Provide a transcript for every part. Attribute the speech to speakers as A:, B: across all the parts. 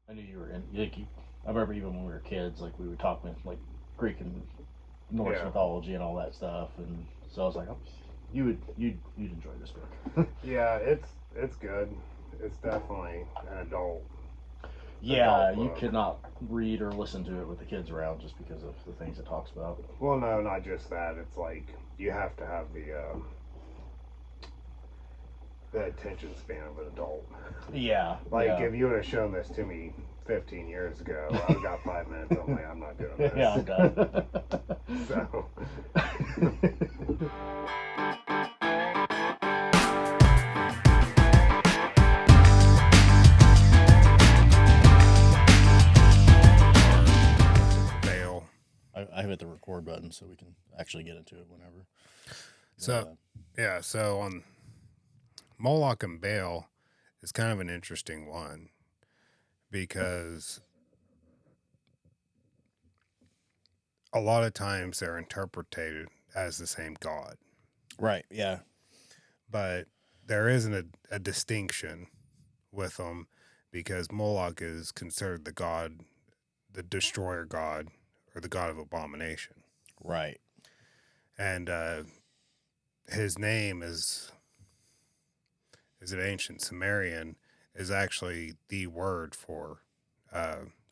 A: I knew you were in. I remember even when we were kids, like we would talk with like Greek and Norse
B: Yeah,
A: mythology and all that stuff, and so I was like, oh, you'd enjoy this book.
B: yeah, it's good. It's definitely an
A: Yeah,
B: adult
A: you
B: book.
A: could not read or listen to it with the kids around just because of the things it talks about.
B: Well, no, not just that. It's like you have to have the attention span of an adult.
A: Yeah,
B: Like
A: yeah,
B: if you would have shown this to me 15 years ago, I would have got 5 minutes. I'm like, I'm not doing
A: yeah.
B: this.
A: I'm done.
B: So, Fail.
A: I hit the record button so we can actually get into it whenever. But,
B: So, yeah, so on Moloch and Baal is kind of an interesting one because a lot of times they're interpreted as the same god,
A: right, yeah,
B: but there isn't a distinction with them because Moloch is considered the god, the destroyer god, or the god of abomination.
A: right,
B: And his name is an ancient Sumerian, is actually the word for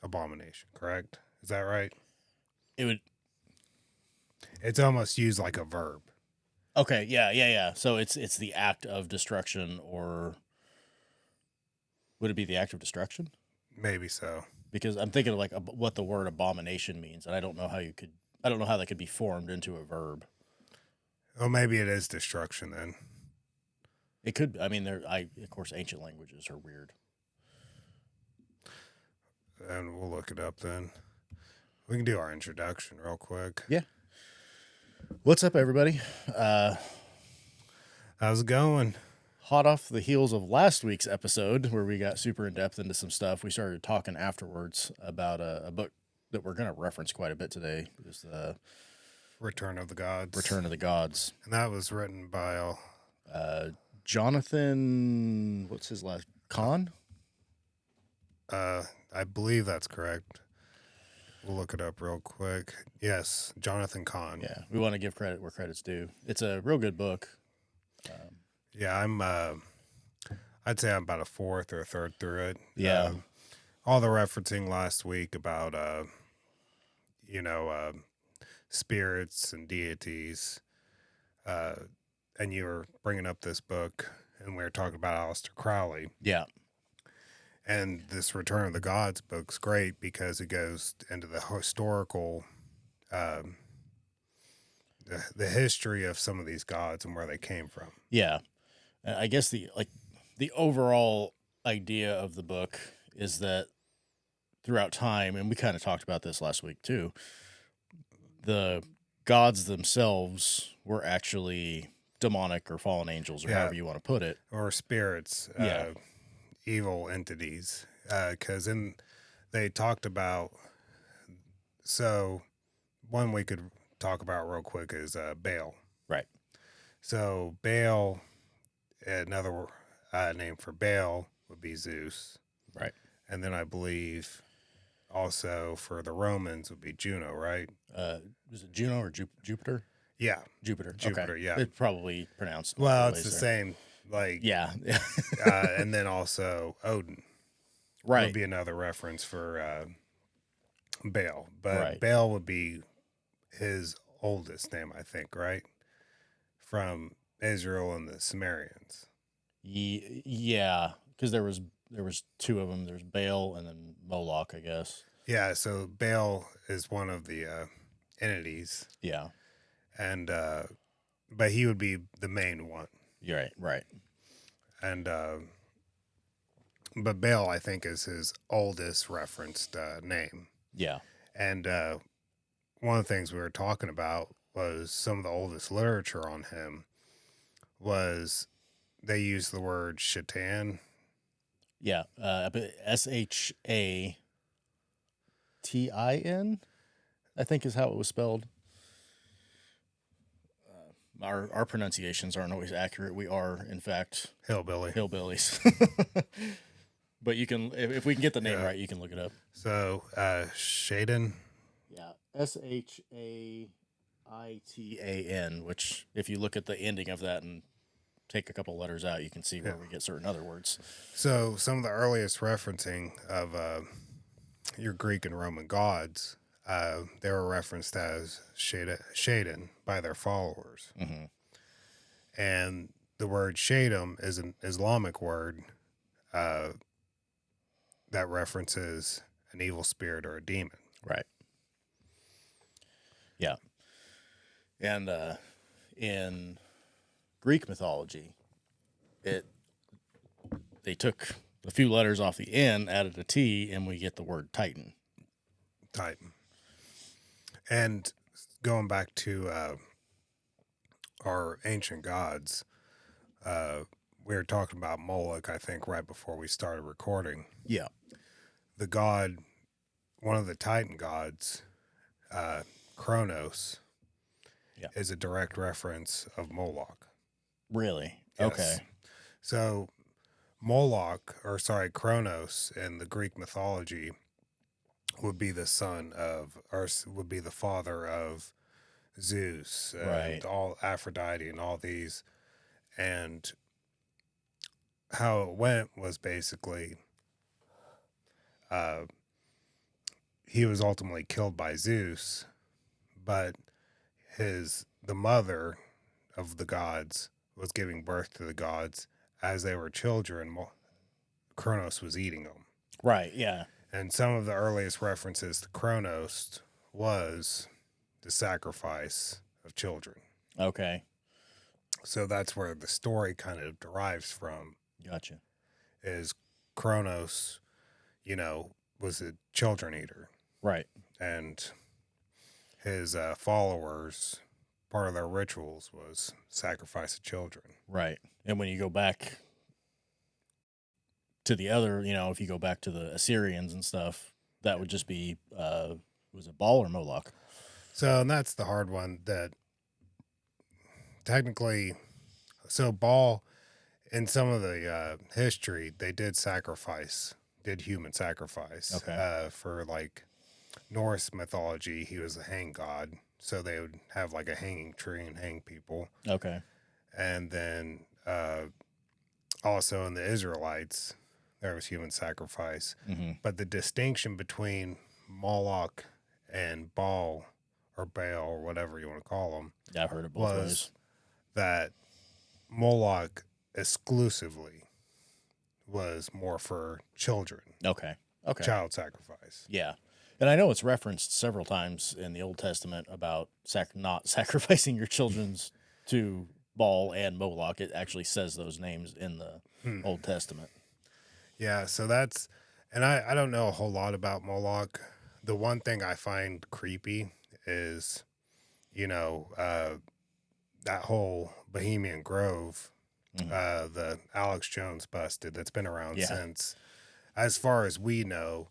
B: abomination, correct? Is that right?
A: it would.
B: It's almost used like a verb.
A: Okay, yeah. So it's the act of destruction, or would it be the act of destruction?
B: Maybe so.
A: Because I'm thinking of like what the word abomination means, and I don't know how you could. I don't know how that could be formed into a verb.
B: Well, maybe it is destruction then.
A: It could. I mean, there. I of course ancient languages are weird.
B: And we'll look it up then. We can do our introduction real quick.
A: Yeah. What's up, everybody?
B: How's it going?
A: Hot off the heels of last week's episode where we got super in depth into some stuff, we started talking afterwards about a book that we're going to reference quite a bit today. Is the
B: Return of the Gods.
A: Return of the Gods.
B: And that was written by
A: Jonathan, what's his last? Cahn?
B: I believe that's correct. We'll look it up real quick. Yes, Jonathan Cahn.
A: Yeah, we want to give credit where credit's due. It's a real good book.
B: Yeah, I'd say I'm about a fourth or a third through it.
A: Yeah.
B: All the referencing last week about, spirits and deities. And you were bringing up this book, and we were talking about Aleister Crowley.
A: Yeah.
B: And this Return of the Gods book's great because it goes into the historical, the history of some of these gods and where they came from.
A: Yeah. I guess the overall idea of the book is that throughout time, and we kind of talked about this last week too, the gods themselves were actually demonic or fallen angels, or however you want to put it,
B: or spirits, evil entities. Because they talked about. So, one we could talk about real quick is Baal.
A: Right.
B: So Baal, another name for Baal would be Zeus.
A: Right.
B: And then I believe also for the Romans would be Juno, right?
A: Is it Juno or Jupiter?
B: Yeah.
A: Jupiter.
B: Okay. Yeah.
A: It's probably pronounced.
B: Well, it's the same. Like,
A: yeah.
B: And then also Odin.
A: Right.
B: Would be another reference for Baal. But
A: right.
B: Baal would be his oldest name, I think, right? From Israel and the Sumerians.
A: Yeah, because there was two of them. There's Baal and then Moloch, I guess.
B: Yeah, so Baal is one of the entities.
A: Yeah.
B: And but he would be the main one.
A: You're right.
B: And but Baal, I think, is his oldest referenced name.
A: Yeah.
B: And one of the things we were talking about was some of the oldest literature on him was they use the word Shaitan.
A: Yeah, Shattin, I think is how it was spelled. Our pronunciations aren't always accurate. We are, in fact,
B: Hillbilly.
A: hillbillies. But you can, if we can get the name
B: Yeah.
A: right, you can look it up.
B: So, Shaden.
A: Yeah, Shaitan. Which, if you look at the ending of that and take a couple letters out, you can see where we get certain other words.
B: So, some of the earliest referencing of your Greek and Roman gods, they were referenced as Shaden by their followers.
A: Mm-hmm.
B: And the word Shadim is an Islamic word that references an evil spirit or a demon.
A: Right. Yeah. And in Greek mythology, they took a few letters off the N, added a T, and we get the word Titan.
B: Titan. And going back to our ancient gods, we were talking about Moloch, I think, right before we started recording.
A: Yeah.
B: The god, one of the Titan gods, Kronos, is a direct reference of Moloch.
A: Really?
B: Yes.
A: Okay.
B: So Kronos in the Greek mythology would be the son of, or would be the father of Zeus and all Aphrodite and all these. And how it went was basically he was ultimately killed by Zeus, but the mother of the gods was giving birth to the gods as they were children. Kronos was eating them.
A: Right, yeah.
B: And some of the earliest references to Kronos was the sacrifice of children.
A: Okay.
B: So that's where the story kind of derives from.
A: Gotcha.
B: Is Kronos, was a children eater.
A: Right.
B: And his followers, part of their rituals was sacrifice of children.
A: Right. And when you go back to the other, if you go back to the Assyrians and stuff, that would just be, was it Baal or Moloch?
B: So, and that's the hard one that technically, so Baal, in some of the history, they did human sacrifice.
A: Okay.
B: For like Norse mythology, he was a hang god. So they would have like a hanging tree and hang people.
A: Okay.
B: And then also in the Israelites, there was human sacrifice.
A: Mm-hmm.
B: But the distinction between Moloch and Baal or Baal or whatever you want to call them,
A: Yeah, I've heard it both ways.
B: That Moloch exclusively was more for children.
A: Okay.
B: Child sacrifice.
A: Yeah. And I know it's referenced several times in the Old Testament about not sacrificing your children to Baal and Moloch. It actually says those names in the Old Testament.
B: Yeah, so that's, and I don't know a whole lot about Moloch. The one thing I find creepy is, that whole Bohemian Grove, the Alex Jones busted that's been around since, as far as we know,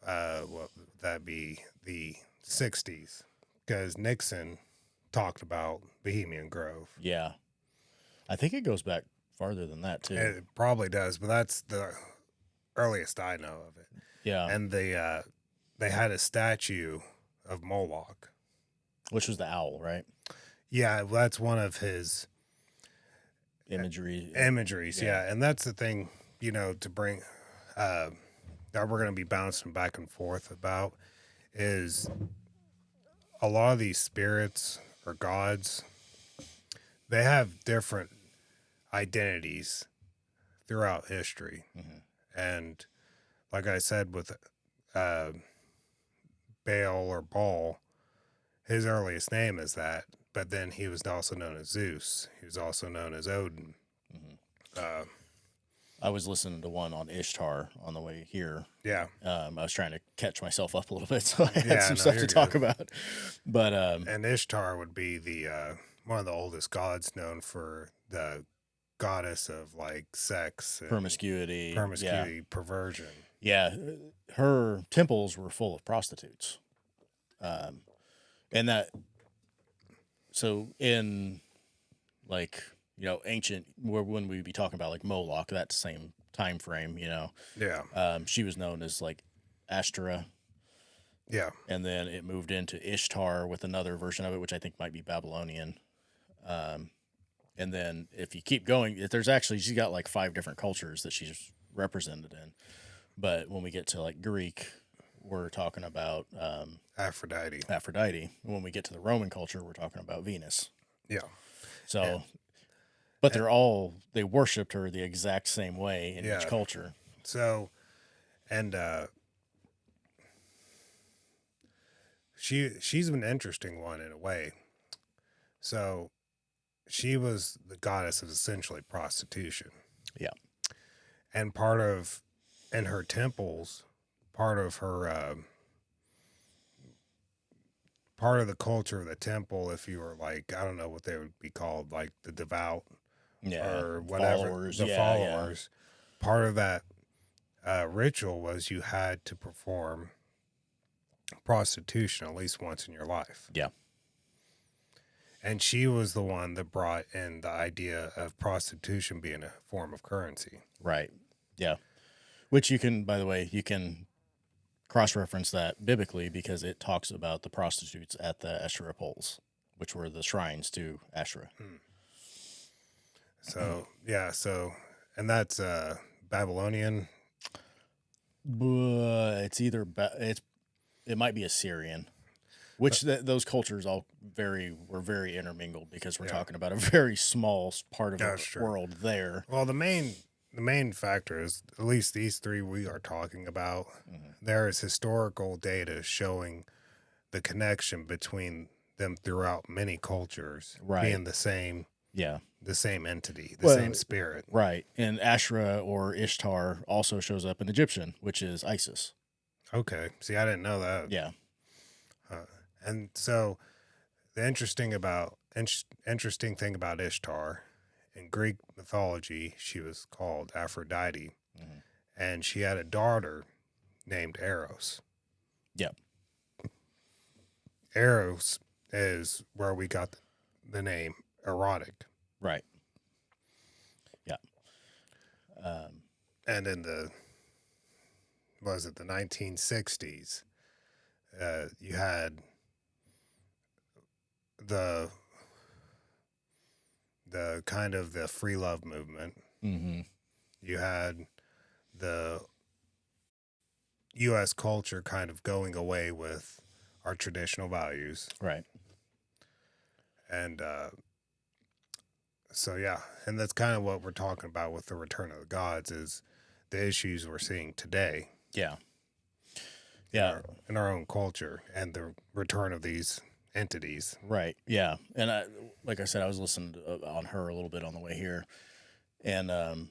B: what that be the 60s, because Nixon talked about Bohemian Grove.
A: Yeah. I think it goes back farther than that, too.
B: It probably does, but that's the earliest I know of it.
A: Yeah.
B: And they had a statue of Moloch.
A: Which was the owl, right?
B: Yeah, that's one of his imageries, yeah. And that's the thing, to bring that we're going to be bouncing back and forth about is a lot of these spirits or gods, they have different identities throughout history.
A: Mm-hmm.
B: And like I said with Baal or Baal, his earliest name is that, but then he was also known as Zeus. He was also known as Odin.
A: Mm-hmm. I was listening to one on Ishtar on the way here.
B: Yeah.
A: I was trying to catch myself up a little bit, so I had some stuff to talk about. But
B: and Ishtar would be the one of the oldest gods, known for the goddess of like sex, and
A: promiscuity,
B: perversion.
A: Yeah, her temples were full of prostitutes, and that. So in like ancient, when we be talking about like Moloch, that same time frame.
B: Yeah.
A: She was known as like Ashtoreth,
B: Yeah.
A: and then it moved into Ishtar with another version of it, which I think might be Babylonian. And then if you keep going, she's got like 5 different cultures that she's represented in. But when we get to like Greek, we're talking about
B: Aphrodite.
A: Aphrodite. When we get to the Roman culture, we're talking about Venus.
B: Yeah.
A: So, but they worshipped her the exact same way in each culture.
B: So, and she's an interesting one in a way. So, she was the goddess of essentially prostitution.
A: Yeah.
B: And in her temples, part of her, part of the culture of the temple, if you were like, I don't know what they would be called, like the devout or whatever, followers, part of that ritual was you had to perform prostitution at least once in your life.
A: Yeah.
B: And she was the one that brought in the idea of prostitution being a form of currency.
A: Right. Yeah. Which by the way, you can cross-reference that biblically because it talks about the prostitutes at the Asherah poles, which were the shrines to Asherah.
B: So, and that's Babylonian.
A: It's either, it might be Assyrian. Which those cultures were very intermingled because we're talking about a very small part of the world there.
B: Well, the main factor is, at least these 3 we are talking about, there is historical data showing the connection between them throughout many cultures being the same.
A: Yeah.
B: The same entity, same spirit.
A: Right. And Asherah or Ishtar also shows up in Egyptian, which is Isis.
B: Okay. See, I didn't know that.
A: Yeah.
B: And so the interesting thing about Ishtar, in Greek mythology, she was called Aphrodite, and she had a daughter named Eros.
A: Yep.
B: Eros is where we got the name erotic.
A: Right. Yeah.
B: And in the 1960s, you had the kind of the free love movement.
A: Mm-hmm.
B: You had the U.S. culture kind of going away with our traditional values.
A: Right.
B: And so, yeah, and that's kind of what we're talking about with the Return of the Gods is the issues we're seeing today.
A: Yeah. Yeah.
B: In our own culture and the return of these entities.
A: Right. Yeah. And like I said, I was listening on her a little bit on the way here. And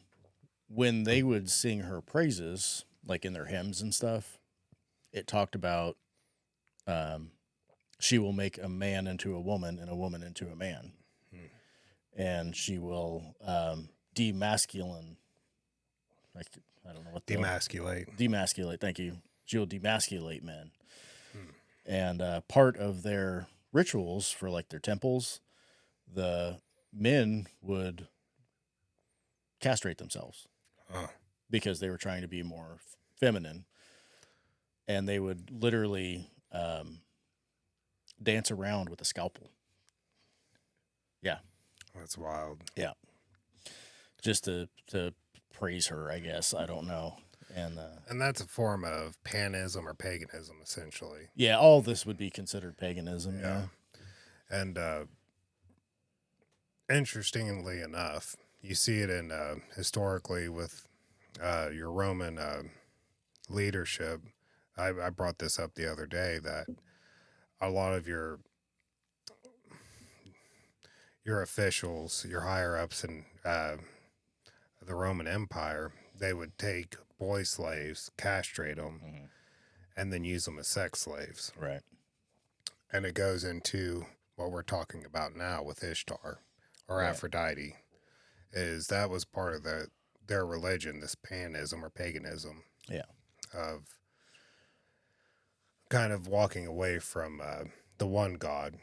A: when they would sing her praises, like in their hymns and stuff, it talked about she will make a man into a woman and a woman into a man. And she will demasculine. I don't know what demasculate. Thank you. She will demasculate men. And part of their rituals for like their temples, the men would castrate themselves because they were trying to be more feminine, and they would literally dance around with a scalpel. Yeah.
B: That's wild.
A: Yeah. Just to praise her, I guess. I don't know. And
B: that's a form of paganism or paganism, essentially.
A: Yeah, all this would be considered paganism. Yeah.
B: And interestingly enough, you see it in historically with your Roman leadership. I brought this up the other day that a lot of your officials, your higher ups in the Roman Empire, they would take boy slaves, castrate them, and then use them as sex slaves.
A: Right.
B: And it goes into what we're talking about now with Ishtar or Aphrodite, is that was part of their religion, this paganism or paganism.
A: Yeah.
B: Of kind of walking away from the one God.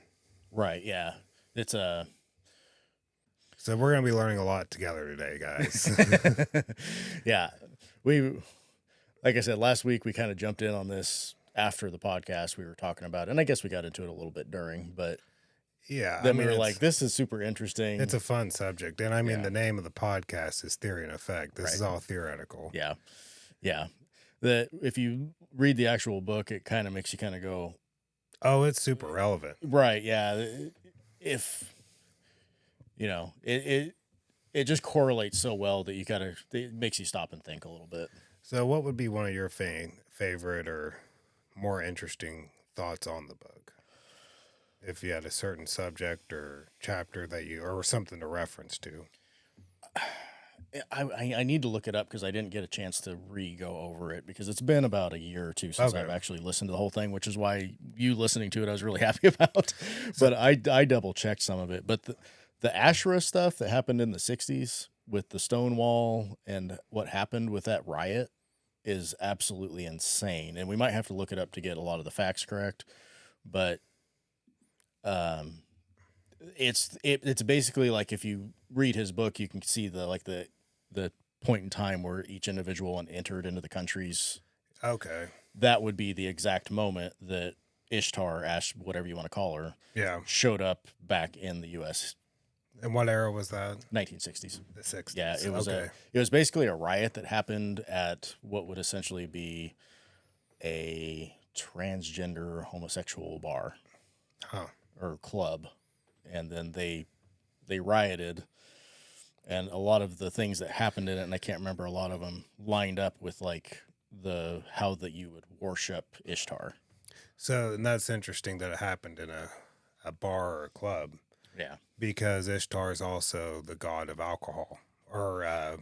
A: Right. Yeah. It's
B: So we're going to be learning a lot together today, guys.
A: Yeah. We, like I said, last week we kind of jumped in on this after the podcast we were talking about, and I guess we got into it a little bit during, but
B: Yeah, I
A: then we
B: mean,
A: were like, this is super interesting.
B: it's a fun subject. And I mean,
A: Yeah.
B: the name of the podcast is Theory and Effect. This is
A: Right.
B: all theoretical.
A: Yeah. Yeah. That if you read the actual book, it kind of makes you kind of go,
B: Oh, it's super relevant.
A: right. Yeah. If, it just correlates so well that it makes you stop and think a little bit.
B: So, what would be one of your favorite or more interesting thoughts on the book? If you had a certain subject or chapter or something to reference to.
A: I need to look it up because I didn't get a chance to go over it because it's been about a year or two since I've actually listened to the whole thing, which is why you listening to it I was really happy about. But I double checked some of it. But the Asherah stuff that happened in the 60s with the Stonewall and what happened with that riot is absolutely insane. And we might have to look it up to get a lot of the facts correct. But it's basically like if you read his book, you can see the point in time where each individual entered into the countries.
B: Okay.
A: That would be the exact moment that Ishtar, whatever you want to call her, showed up back in the U.S.
B: And what era was that?
A: 1960s.
B: The 60s.
A: Yeah, it was it was basically a riot that happened at what would essentially be a transgender homosexual bar or club, and then they rioted. And a lot of the things that happened in it, and I can't remember a lot of them, lined up with like how that you would worship Ishtar.
B: So, and that's interesting that it happened in a bar or a club.
A: Yeah.
B: Because Ishtar is also the god of alcohol. Or, I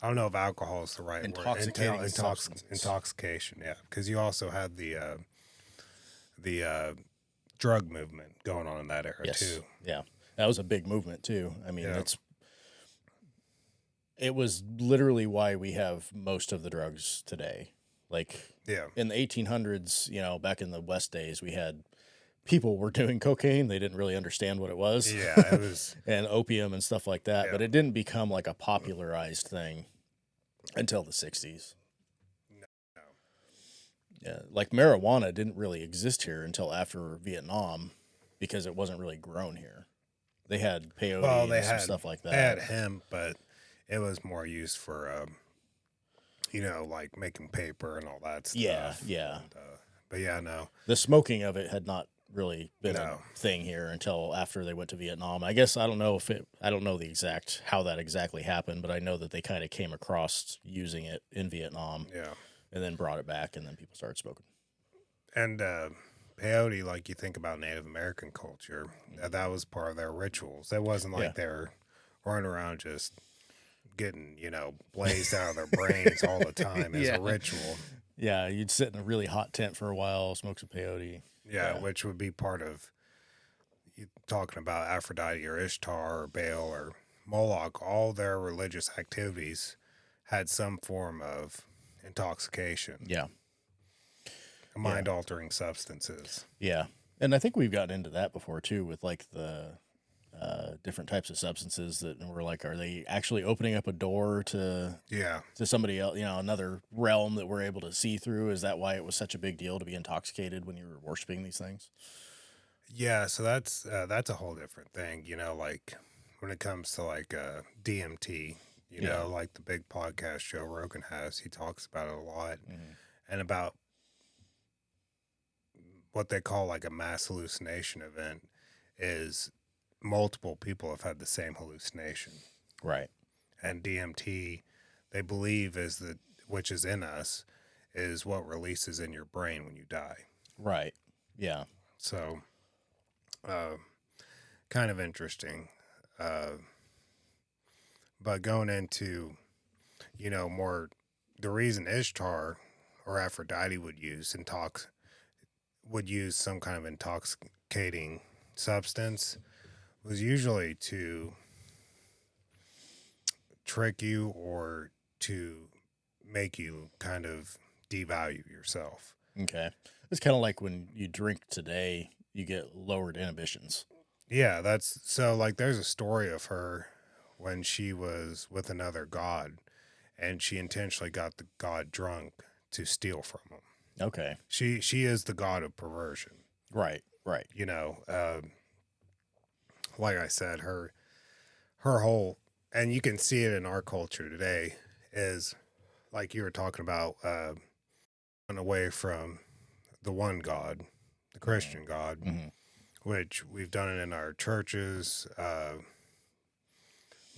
B: don't know if alcohol is the right word. Intoxication, yeah. Because you also had the drug movement going on in that era, too.
A: Yeah. That was a big movement, too. I mean, it was literally why we have most of the drugs today. Like, in the 1800s, back in the West days, we had people were doing cocaine. They didn't really understand what it was.
B: Yeah, it was.
A: And opium and stuff like that. Yeah. But it didn't become like a popularized thing until the 60s.
B: No.
A: Yeah, like marijuana didn't really exist here until after Vietnam because it wasn't really grown here. They had peyote and some stuff like that.
B: They had hemp, but it was more used for, like making paper and all that stuff.
A: Yeah.
B: And, but yeah, no.
A: The smoking of it had not really been a thing here until after they went to Vietnam. I guess I don't know how that exactly happened, but I know that they kind of came across using it in Vietnam.
B: Yeah.
A: And then brought it back, and then people started smoking.
B: And peyote, like you think about Native American culture, that was part of their rituals. It wasn't like they're running around just getting, blazed out of their brains all the time as a ritual.
A: Yeah, you'd sit in a really hot tent for a while, smoke some peyote.
B: Yeah, which would be part of you talking about Aphrodite or Ishtar or Baal or Moloch. All their religious activities had some form of intoxication.
A: Yeah.
B: Mind-altering substances.
A: Yeah. And I think we've gotten into that before, too, with like the different types of substances that we're like, are they actually opening up a door to somebody else, another realm that we're able to see through? Is that why it was such a big deal to be intoxicated when you were worshiping these things?
B: Yeah, so that's a whole different thing, like when it comes to like DMT, like the big podcast Joe Rogan has, he talks about it a lot and about what they call like a mass hallucination event is multiple people have had the same hallucination.
A: Right.
B: And DMT, they believe which is in us, is what releases in your brain when you die.
A: Right. Yeah.
B: So, kind of interesting. But going into, more, the reason Ishtar or Aphrodite would use some kind of intoxicating substance was usually to trick you or to make you kind of devalue yourself.
A: Okay. It's kind of like when you drink today, you get lowered inhibitions.
B: Yeah, that's so like there's a story of her when she was with another god and she intentionally got the god drunk to steal from him.
A: Okay.
B: She is the god of perversion.
A: Right. Right.
B: You know, like I said, her whole, and you can see it in our culture today, is like you were talking about, away from the one God, the Christian God,
A: Mm-hmm.
B: which we've done it in our churches,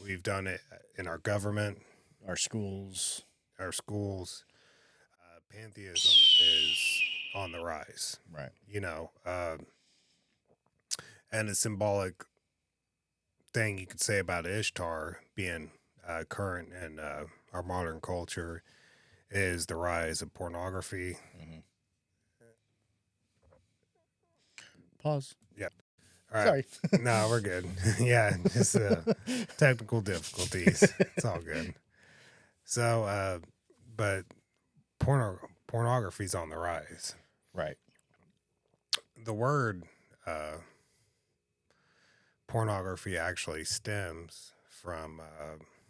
B: we've done it in our government,
A: Our schools.
B: our schools. Pantheism is on the rise,
A: Right.
B: you know, and a symbolic thing you could say about Ishtar being current in our modern culture is the rise of pornography.
A: Mm-hmm. Pause.
B: Yep. All right.
A: Sorry.
B: No, we're good. Yeah, just technical difficulties. It's all good. So, but pornography's on the rise.
A: Right.
B: The word pornography actually stems from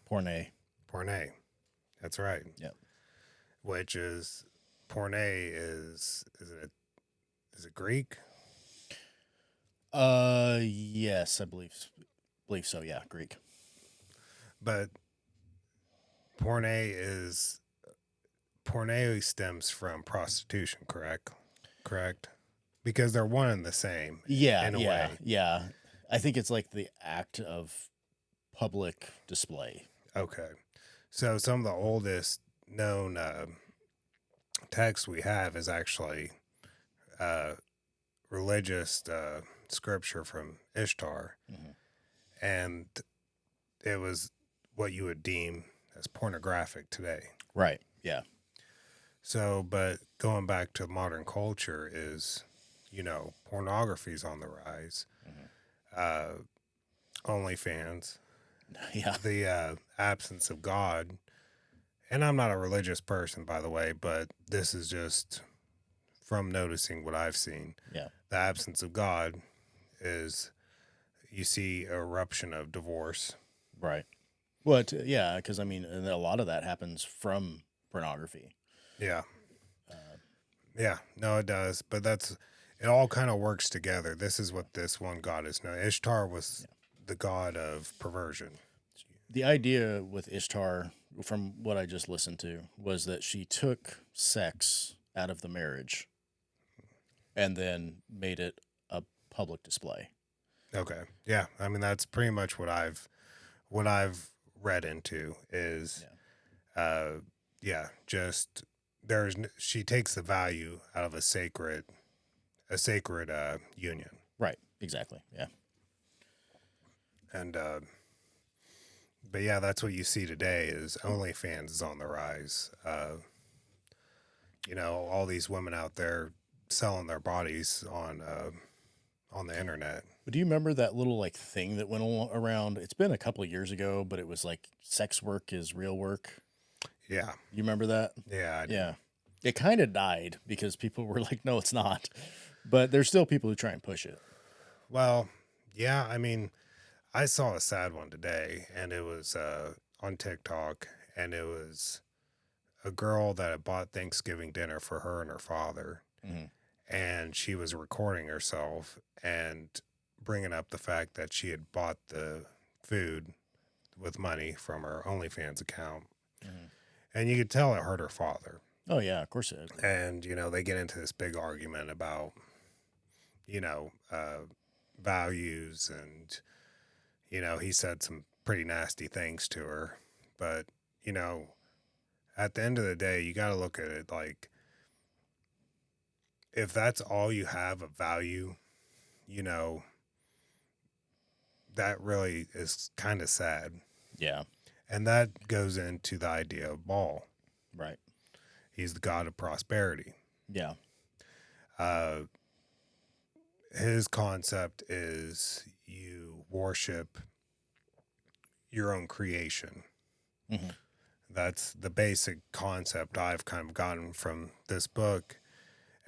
A: Porne.
B: porne. That's right.
A: Yep.
B: Which is porne is it Greek?
A: Yes, I believe so. Yeah, Greek.
B: But porne stems from prostitution, correct? Correct. Because they're one and the same.
A: Yeah,
B: in a
A: yeah,
B: way.
A: yeah. I think it's like the act of public display.
B: Okay. So some of the oldest known texts we have is actually religious scripture from Ishtar,
A: Mm-hmm.
B: and it was what you would deem as pornographic today.
A: Right. Yeah.
B: So, but going back to modern culture is, pornography's on the rise.
A: Mm-hmm.
B: OnlyFans,
A: Yeah.
B: the absence of God. And I'm not a religious person, by the way, but this is just from noticing what I've seen.
A: Yeah.
B: The absence of God is you see eruption of divorce.
A: Right. Well, yeah, because I mean, and a lot of that happens from pornography.
B: Yeah. Yeah, no, it does. But it all kind of works together. This is what this one god is known. Ishtar was the god of perversion.
A: The idea with Ishtar, from what I just listened to, was that she took sex out of the marriage and then made it a public display.
B: Okay. Yeah. I mean, that's pretty much what I've read into is, just she takes the value out of a sacred union.
A: Right. Exactly. Yeah.
B: And, but yeah, that's what you see today is OnlyFans is on the rise. All these women out there selling their bodies on the internet.
A: But do you remember that little like thing that went around? It's been a couple of years ago, but it was like sex work is real work.
B: Yeah.
A: You remember that?
B: Yeah. I do.
A: Yeah. It kind of died because people were like, no, it's not. But there's still people who try and push it.
B: Well, yeah. I mean, I saw a sad one today, and it was on TikTok, and it was a girl that had bought Thanksgiving dinner for her and her father,
A: Mm-hmm.
B: and she was recording herself and bringing up the fact that she had bought the food with money from her OnlyFans account,
A: Mm-hmm.
B: and you could tell it hurt her father.
A: Oh, yeah, of course it is.
B: And they get into this big argument about values, and he said some pretty nasty things to her, but at the end of the day you got to look at it like if that's all you have of value, that really is kind of sad.
A: Yeah.
B: And that goes into the idea of Baal.
A: Right.
B: He's the god of prosperity.
A: Yeah.
B: His concept is you worship your own creation.
A: Mm-hmm.
B: That's the basic concept I've kind of gotten from this book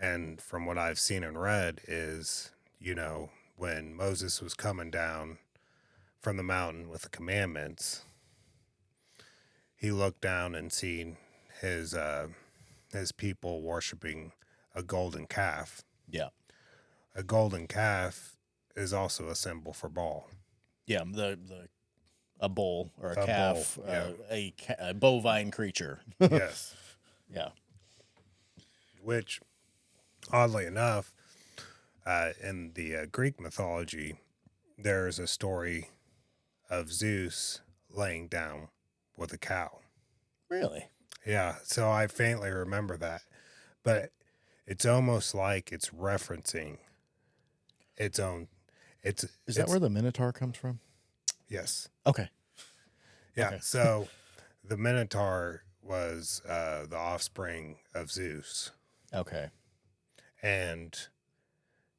B: and from what I've seen and read is, when Moses was coming down from the mountain with the commandments, he looked down and seen his people worshiping a golden calf.
A: Yeah.
B: A golden calf is also a symbol for Baal.
A: Yeah, a bull or a calf,
B: bull, yeah.
A: A bovine creature.
B: Yes.
A: Yeah.
B: Which, oddly enough, in the Greek mythology, there's a story of Zeus laying down with a cow.
A: Really?
B: Yeah, so I faintly remember that. But it's almost like it's referencing its own.
A: Is that where the Minotaur comes from?
B: Yes.
A: Okay.
B: Yeah.
A: Okay.
B: So the Minotaur was the offspring of Zeus.
A: Okay.
B: And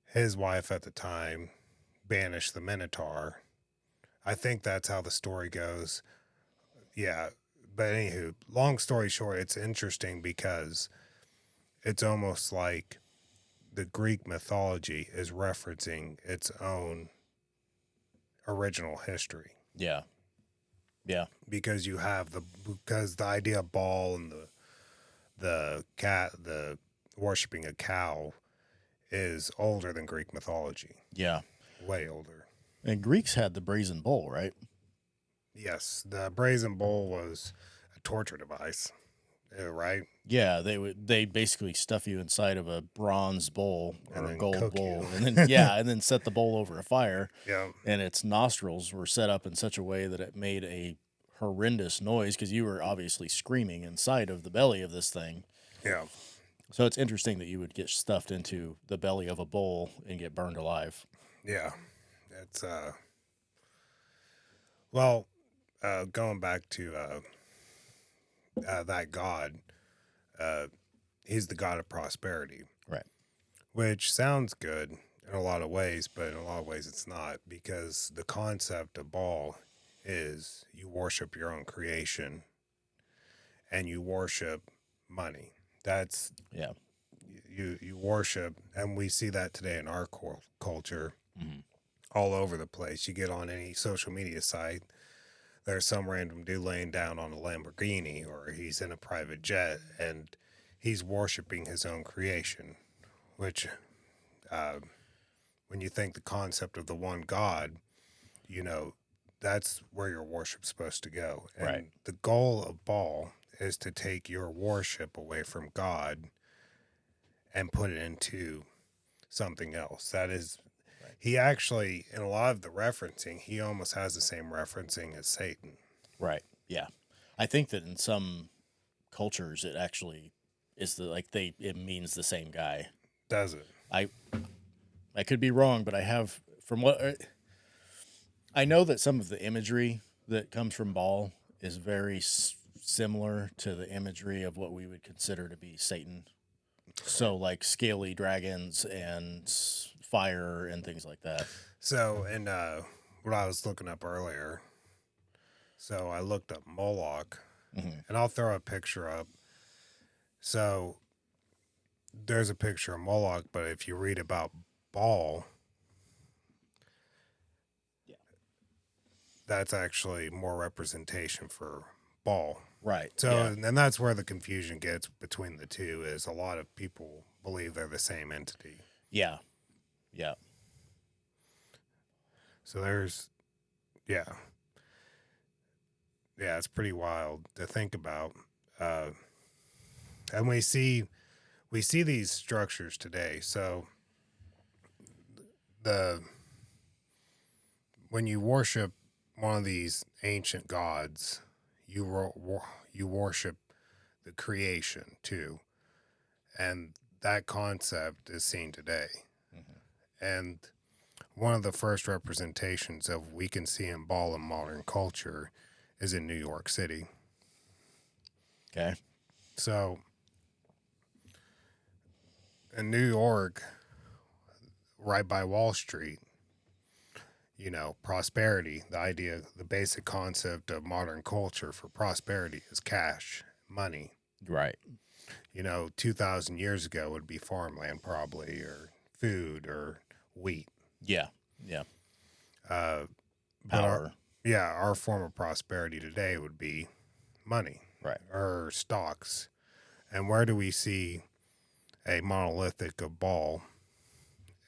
B: his wife at the time banished the Minotaur. I think that's how the story goes. Yeah. But anywho, long story short, it's interesting because it's almost like the Greek mythology is referencing its own original history.
A: Yeah. Yeah.
B: Because you have the idea of Baal and the worshiping a cow is older than Greek mythology.
A: Yeah.
B: Way older.
A: And Greeks had the brazen bull, right?
B: Yes, the brazen bull was a torture device, right?
A: Yeah, they basically stuff you inside of a bronze bowl or
B: And
A: a
B: then
A: gold
B: cook
A: bowl,
B: you.
A: and then and then set the bowl over a fire.
B: Yeah.
A: And its nostrils were set up in such a way that it made a horrendous noise because you were obviously screaming inside of the belly of this thing.
B: Yeah.
A: So it's interesting that you would get stuffed into the belly of a bull and get burned alive.
B: Yeah. It's well, going back to that god, he's the god of prosperity.
A: Right.
B: Which sounds good in a lot of ways, but in a lot of ways it's not, because the concept of Baal is you worship your own creation and you worship money. That's you worship, and we see that today in our culture all over the place. You get on any social media site, there's some random dude laying down on a Lamborghini, or he's in a private jet, and he's worshiping his own creation, which when you think the concept of the one God, that's where your worship's supposed to go. And
A: Right.
B: the goal of Baal is to take your worship away from God and put it into something else. That is, he actually, in a lot of the referencing, he almost has the same referencing as Satan.
A: Right. Yeah. I think that in some cultures it actually is it means the same guy.
B: Does it?
A: I could be wrong, but I have from what I know that some of the imagery that comes from Baal is very similar to the imagery of what we would consider to be Satan. So like scaly dragons and fire and things like that.
B: So, and what I was looking up earlier, so I looked up Moloch, and I'll throw a picture up. So there's a picture of Moloch, but if you read about Baal, that's actually more representation for Baal.
A: Right.
B: So, and that's where the confusion gets between the two, is a lot of people believe they're the same entity.
A: Yeah. Yeah.
B: So there's, yeah, it's pretty wild to think about. And we see these structures today. So when you worship one of these ancient gods, you worship the creation too, and that concept is seen today. And one of the first representations of we can see in Baal in modern culture is in New York City.
A: Okay.
B: So in New York, right by Wall Street, prosperity, the basic concept of modern culture for prosperity is cash, money.
A: Right.
B: 2,000 years ago would be farmland probably, or food, or wheat.
A: Yeah. Yeah.
B: But
A: Power.
B: our form of prosperity today would be money,
A: Right.
B: or stocks. And where do we see a monolithic of Baal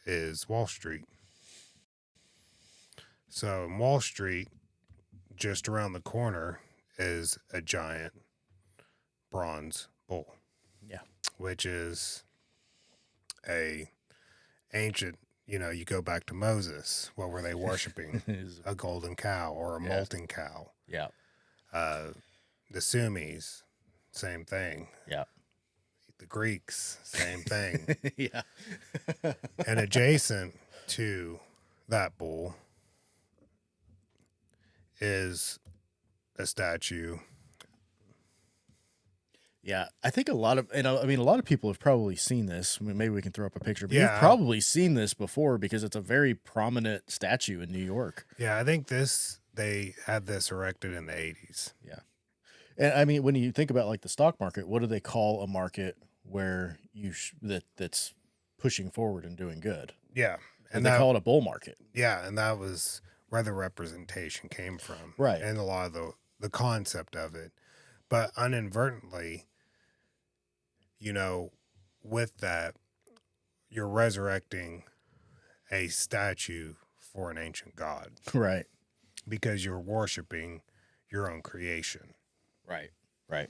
B: is Wall Street. So in Wall Street, just around the corner, is a giant bronze bull.
A: Yeah.
B: Which is a ancient, you go back to Moses. What were they worshiping? A golden cow or a molten cow.
A: Yeah.
B: The Sumis, same thing.
A: Yeah.
B: The Greeks, same thing.
A: Yeah.
B: And adjacent to that bull is a statue.
A: Yeah, I think a lot of people have probably seen this. I mean, maybe we can throw up a picture, but
B: Yeah.
A: you've probably seen this before because it's a very prominent statue in New York.
B: Yeah, I think they had this erected in the 80s.
A: Yeah. And I mean, when you think about like the stock market, what do they call a market where that's pushing forward and doing good?
B: Yeah.
A: And they call it a bull market.
B: Yeah, and that was where the representation came from.
A: Right.
B: And a lot of the concept of it. But inadvertently, with that, you're resurrecting a statue for an ancient god.
A: Right.
B: Because you're worshiping your own creation.
A: Right. Right.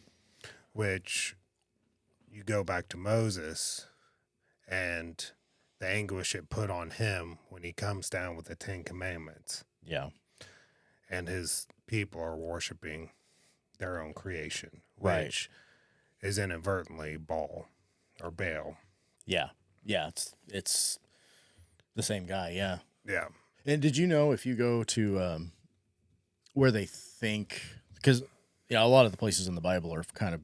B: Which you go back to Moses and the anguish it put on him when he comes down with the 10 Commandments.
A: Yeah.
B: And his people are worshiping their own creation,
A: right.
B: Which is inadvertently Baal or Baal.
A: Yeah. Yeah. It's the same guy. Yeah.
B: Yeah.
A: And did you know if you go to where they think, because a lot of the places in the Bible are kind of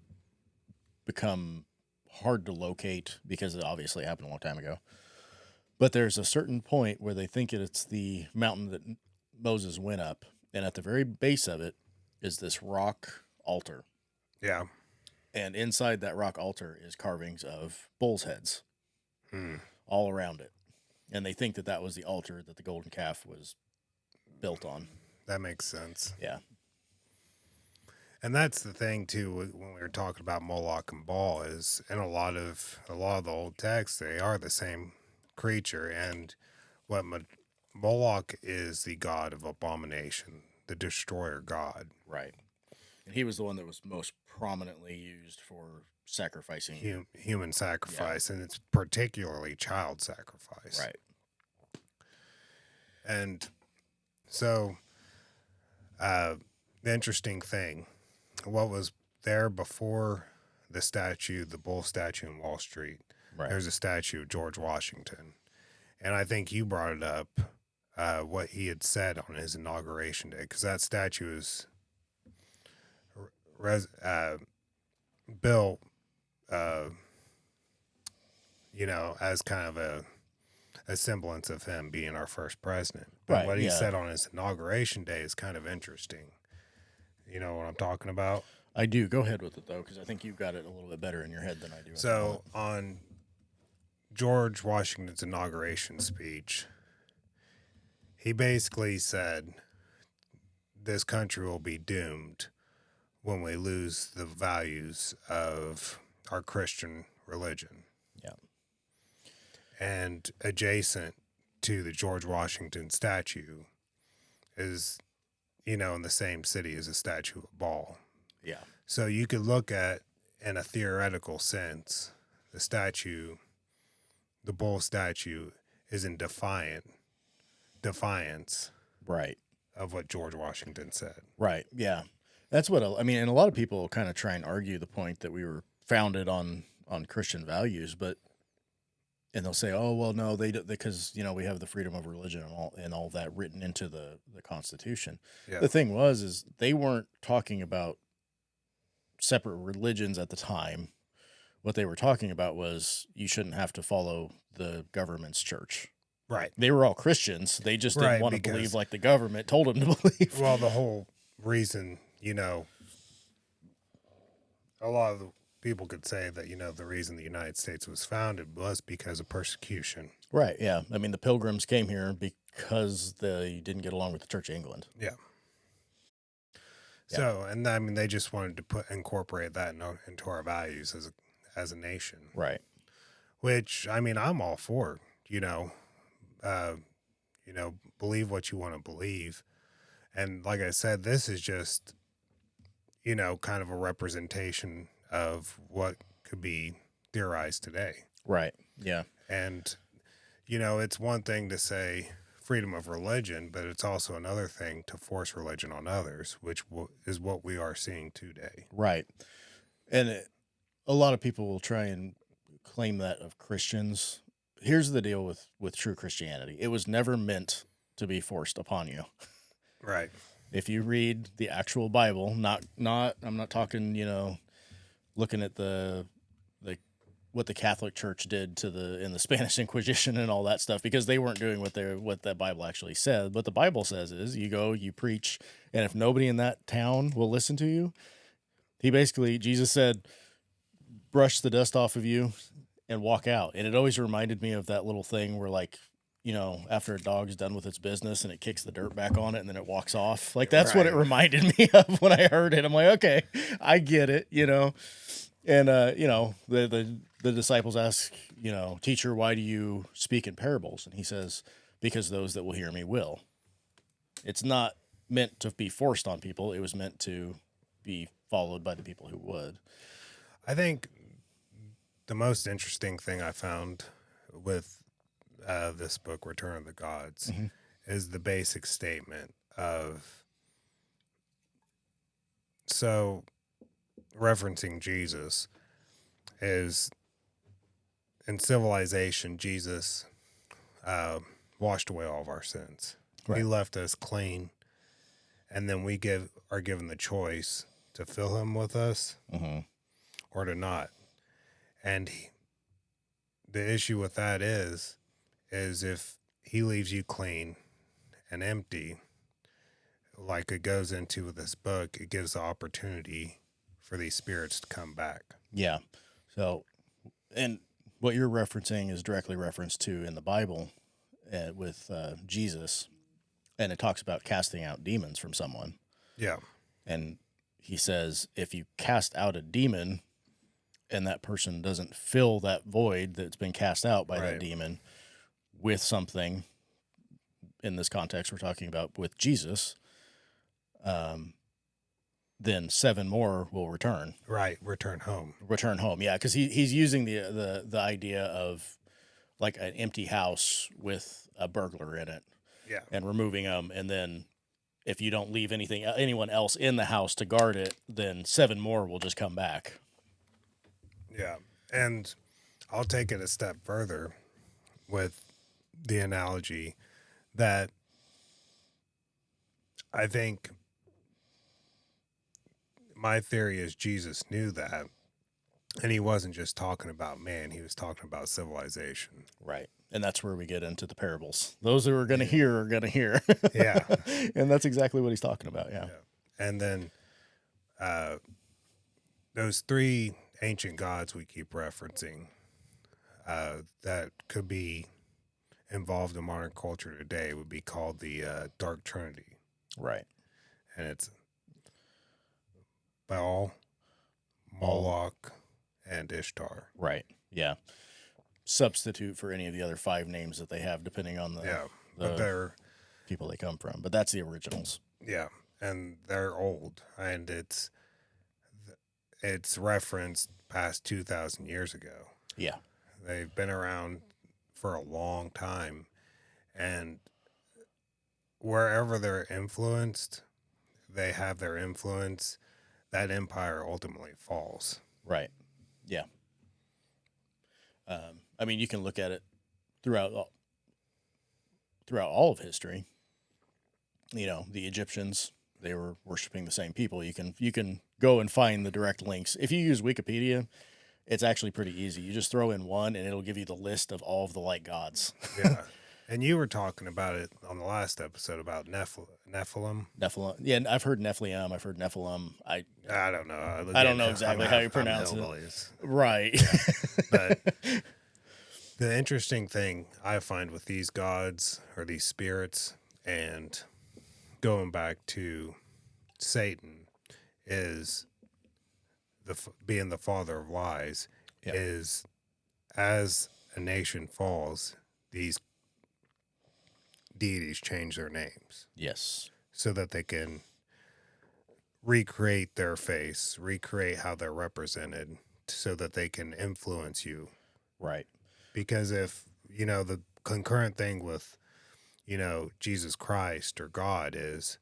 A: become hard to locate because it obviously happened a long time ago. But there's a certain point where they think it's the mountain that Moses went up, and at the very base of it is this rock altar.
B: Yeah.
A: And inside that rock altar is carvings of bulls' heads all around it. And they think that was the altar that the golden calf was built on.
B: That makes sense.
A: Yeah.
B: And that's the thing too when we were talking about Moloch and Baal is in a lot of the old texts they are the same creature, and what Moloch is the god of abomination, the destroyer god.
A: Right. And he was the one that was most prominently used for sacrificing
B: human sacrifice, and it's particularly child sacrifice.
A: Right.
B: And so the interesting thing, what was there before the bull statue in Wall Street,
A: right.
B: There's a statue of George Washington. And I think you brought it up, what he had said on his inauguration day, because that statue is built, as kind of a semblance of him being our first president. But
A: right,
B: what he said on his inauguration day is kind of interesting. You know what I'm talking about?
A: I do. Go ahead with it, though, because I think you've got it a little bit better in your head than I do.
B: So on George Washington's inauguration speech, he basically said, this country will be doomed when we lose the values of our Christian religion.
A: Yeah.
B: And adjacent to the George Washington statue is, in the same city as a statue of Baal.
A: Yeah.
B: So you could look at, in a theoretical sense, the bull statue is in defiance
A: right.
B: of what George Washington said.
A: Right. Yeah. That's what and a lot of people kind of try and argue the point that we were founded on Christian values, and they'll say, oh, well, no, because we have the freedom of religion and all that written into the Constitution.
B: Yeah.
A: The thing is they weren't talking about separate religions at the time. What they were talking about was you shouldn't have to follow the government's church.
B: Right.
A: They were all Christians. They just didn't want to believe like the government told them to believe.
B: Well, the whole reason, a lot of the people could say that, the reason the United States was founded was because of persecution.
A: Right. Yeah. I mean, the Pilgrims came here because they didn't get along with the Church of England.
B: Yeah.
A: Yeah.
B: So, and I mean, they just wanted to incorporate that into our values as a nation.
A: Right.
B: Which, I mean, I'm all for, believe what you want to believe. And like I said, this is just, kind of a representation of what could be theorized today.
A: Right. Yeah.
B: And, it's one thing to say freedom of religion, but it's also another thing to force religion on others, which is what we are seeing today.
A: Right. And a lot of people will try and claim that of Christians. Here's the deal with true Christianity. It was never meant to be forced upon you.
B: Right.
A: If you read the actual Bible, I'm not talking, looking at the what the Catholic Church did in the Spanish Inquisition and all that stuff, because they weren't doing what the Bible actually said. What the Bible says is you go, you preach, and if nobody in that town will listen to you, Jesus said, brush the dust off of you and walk out. And it always reminded me of that little thing where, like, after a dog's done with its business and it kicks the dirt back on it and then it walks off. Like, that's what it reminded me of when I heard it. I'm like, okay, I get it, And, the disciples ask, teacher, why do you speak in parables? And he says, because those that will hear me will. It's not meant to be forced on people. It was meant to be followed by the people who would.
B: I think the most interesting thing I found with this book, Return of the Gods, is the basic statement of, so referencing Jesus, is in civilization, Jesus washed away all of our sins. Right. He left us clean, and then we are given the choice to fill him with us or to not. And the issue with that is if he leaves you clean and empty, like it goes into this book, it gives the opportunity for these spirits to come back.
A: Yeah. So, and what you're referencing is directly referenced to in the Bible with Jesus, and it talks about casting out demons from someone.
B: Yeah.
A: And he says, if you cast out a demon and that person doesn't fill that void that's been cast out by that demon with something, in this context we're talking about with Jesus, then 7 more will return.
B: Right, return home.
A: Yeah, because he's using the idea of like an empty house with a burglar in it.
B: Yeah.
A: And removing them, and then if you don't leave anyone else in the house to guard it, then 7 more will just come back.
B: Yeah, and I'll take it a step further with the analogy that I think my theory is Jesus knew that, and he wasn't just talking about man, he was talking about civilization.
A: Right. And that's where we get into the parables. Those who are going to hear are going to hear.
B: Yeah.
A: And that's exactly what he's talking about. Yeah.
B: And then those 3 ancient gods we keep referencing that could be involved in modern culture today would be called the Dark Trinity.
A: Right.
B: And it's Baal, Moloch, and Ishtar.
A: Right. Yeah. Substitute for any of the other 5 names that they have, depending on the people they come from. But that's the originals.
B: Yeah, and they're old, and it's referenced past 2,000 years ago.
A: Yeah,
B: they've been around for a long time, and wherever they're influenced, they have their influence. That empire ultimately falls.
A: Right. Yeah. I mean, you can look at it throughout all of history. The Egyptians, they were worshiping the same people. You can go and find the direct links. If you use Wikipedia, it's actually pretty easy. You just throw in one, and it'll give you the list of all of the light gods.
B: Yeah. And you were talking about it on the last episode about Nephilim.
A: Yeah, I've heard Nephilim. I've heard Nephilim.
B: I don't know.
A: I don't know exactly how you pronounce it. Right.
B: Yeah. But the interesting thing I find with these gods or these spirits, and going back to Satan, is being the father of lies.
A: Yep.
B: Is as a nation falls, these deities change their names.
A: Yes.
B: So that they can recreate their face, recreate how they're represented, so that they can influence you.
A: Right.
B: Because if, the concurrent thing with, Jesus Christ or God is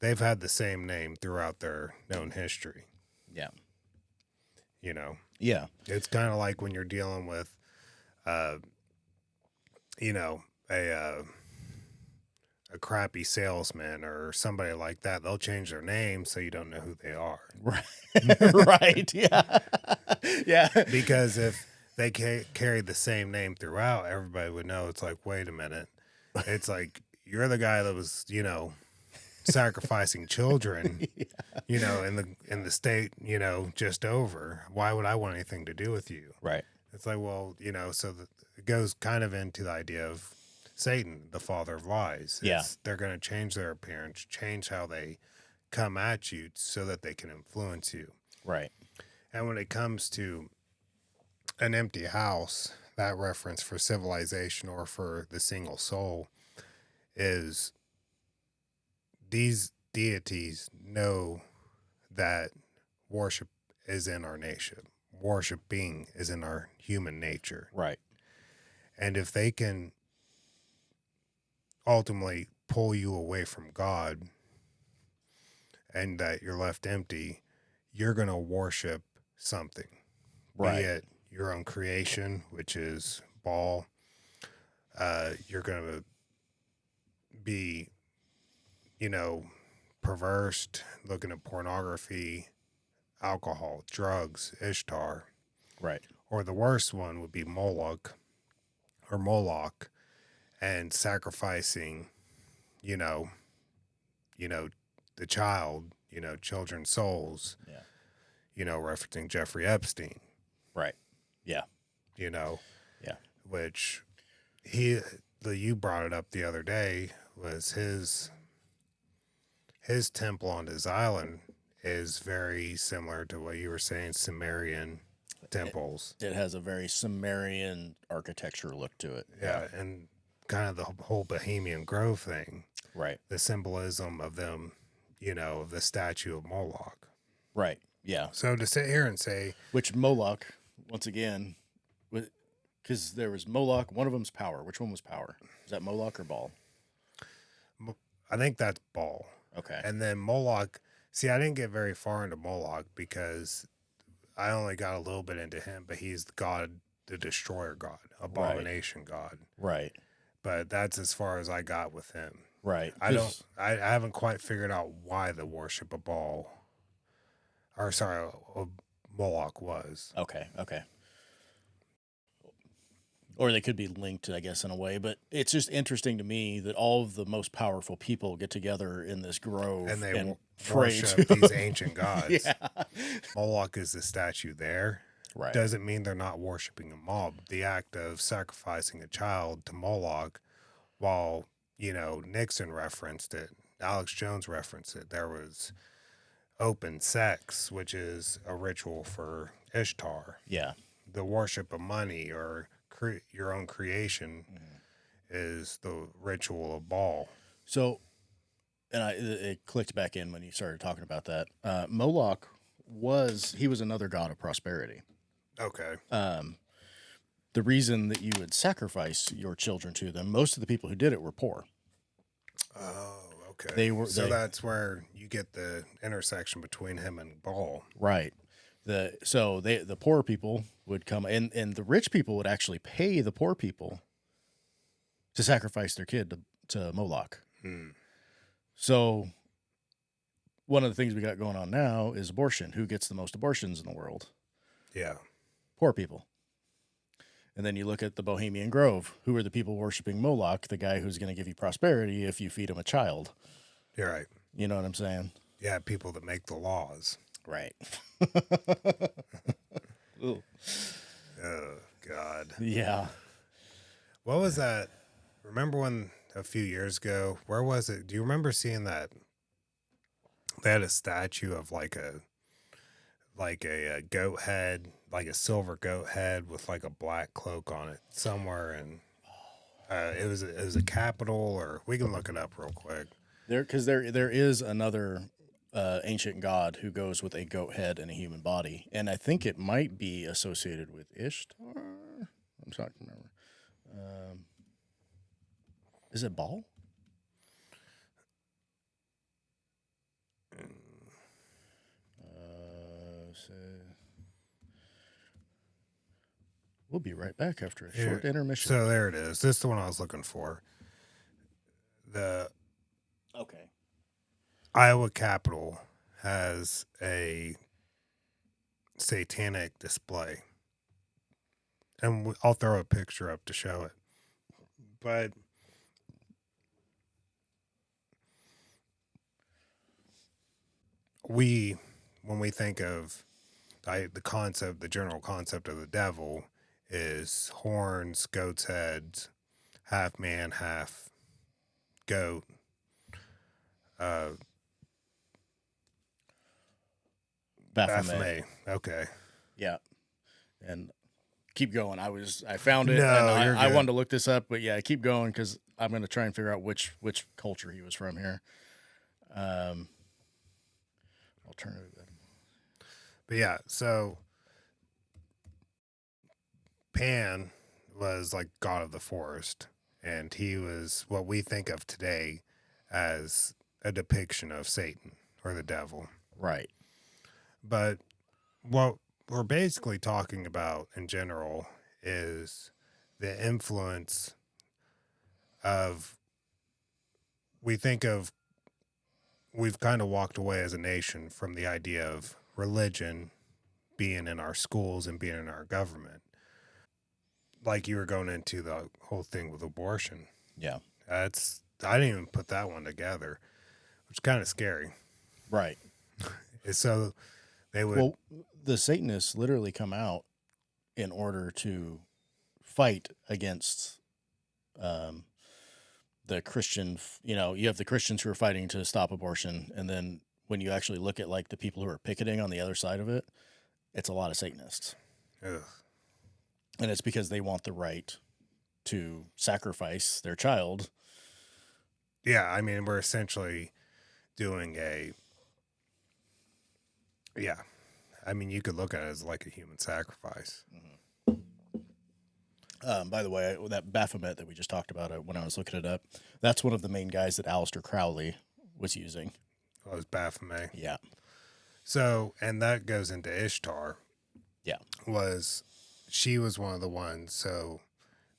B: they've had the same name throughout their known history.
A: Yeah.
B: Yeah. It's kind of like when you're dealing with, a crappy salesman or somebody like that. They'll change their name so you don't know who they are.
A: Right. Right. Yeah. Yeah.
B: Because if they carry the same name throughout, everybody would know. It's like, wait a minute. It's like, you're the guy that was, sacrificing children, in the state, just over. Why would I want anything to do with you?
A: Right.
B: It's like, well, so it goes kind of into the idea of Satan, the father of lies. They're going to change their appearance, change how they come at you so that they can influence you.
A: Right.
B: And when it comes to an empty house, that reference for civilization or for the single soul is these deities know that worship is in our nature. Worshiping is in our human nature.
A: Right.
B: And if they can ultimately pull you away from God and that you're left empty, you're going to worship something.
A: Right.
B: Be it your own creation, which is Baal. You're going to be, perverse, looking at pornography, alcohol, drugs, Ishtar.
A: Right.
B: Or the worst one would be Moloch or Moloch, and sacrificing, the child, children's souls.
A: Yeah.
B: Referencing Jeffrey Epstein.
A: Right. Yeah.
B: Yeah. Which you brought it up the other day, was his temple on his island is very similar to what you were saying, Sumerian temples.
A: It has a very Sumerian architecture look to it.
B: Yeah, and kind of the whole Bohemian Grove thing.
A: Right.
B: The symbolism of them, of the statue of Moloch.
A: Right. Yeah.
B: So to sit here and say...
A: Which Moloch, once again, because there was Moloch, one of them's power. Which one was power? Was that Moloch or Baal?
B: I think that's Baal.
A: Okay.
B: And then Moloch... See, I didn't get very far into Moloch because I only got a little bit into him, but he's the god, the destroyer god, abomination god.
A: Right.
B: But that's as far as I got with him.
A: Right.
B: I haven't quite figured out why the worship of Baal, or sorry, of Moloch was.
A: Okay. Or they could be linked, I guess, in a way. But it's just interesting to me that all of the most powerful people get together in this grove
B: and they
A: pray
B: worship
A: to
B: these ancient gods.
A: Yeah.
B: Moloch is the statue there.
A: Right.
B: Doesn't mean they're not worshiping a mob. The act of sacrificing a child to Moloch, while, Nixon referenced it, Alex Jones referenced it, there was open sex, which is a ritual for Ishtar.
A: Yeah.
B: The worship of money or your own creation is the ritual of Baal. So,
A: and it clicked back in when you started talking about that. Moloch was another god of prosperity.
B: Okay.
A: The reason that you would sacrifice your children to them, most of the people who did it were poor.
B: Oh, okay. That's where you get the intersection between him and Baal.
A: Right. The poor people would come, and the rich people would actually pay the poor people to sacrifice their kid to Moloch. So one of the things we got going on now is abortion. Who gets the most abortions in the world?
B: Yeah.
A: Poor people. And then you look at the Bohemian Grove. Who are the people worshiping Moloch? The guy who's going to give you prosperity if you feed him a child.
B: You're right.
A: You know what I'm saying?
B: Yeah, people that make the laws.
A: Right. Ooh.
B: Oh God.
A: Yeah.
B: What was that? Remember when a few years ago? Where was it? Do you remember seeing that? They had a statue of like a goat head, like a silver goat head with like a black cloak on it somewhere, and it was a capital, or we can look it up real quick.
A: There is another ancient god who goes with a goat head and a human body, and I think it might be associated with Ishtar. I'm trying to remember. Um, is it Baal? So we'll be right back after a short intermission.
B: So there it is. This is the one I was looking for. The
A: Okay.
B: Iowa Capitol has a satanic display, and I'll throw a picture up to show it. But when we think of the general concept of the devil is horns, goat's heads, half man, half goat. Uh, Baphomet. Okay.
A: Yeah. And keep going. I found it.
B: No,
A: and
B: you're
A: I
B: good.
A: wanted to look this up, but yeah, keep going because I'm going to try and figure out which culture he was from here. Alternative.
B: But yeah, so Pan was like god of the forest, and he was what we think of today as a depiction of Satan or the devil.
A: Right.
B: But what we're basically talking about in general is the influence of we think of we've kind of walked away as a nation from the idea of religion being in our schools and being in our government. Like you were going into the whole thing with abortion.
A: Yeah.
B: I didn't even put that one together, which is kind of scary.
A: Right.
B: So they would.
A: Well, the Satanists literally come out in order to fight against the Christian. You have the Christians who are fighting to stop abortion, and then when you actually look at like the people who are picketing on the other side of it, it's a lot of Satanists.
B: Ugh.
A: And it's because they want the right to sacrifice their child.
B: Yeah, I mean, we're essentially doing yeah. I mean, you could look at it as like a human sacrifice.
A: By the way, that Baphomet that we just talked about, when I was looking it up, that's one of the main guys that Aleister Crowley was using.
B: It was Baphomet.
A: Yeah.
B: So, and that goes into Ishtar.
A: Yeah.
B: She was one of the ones. So,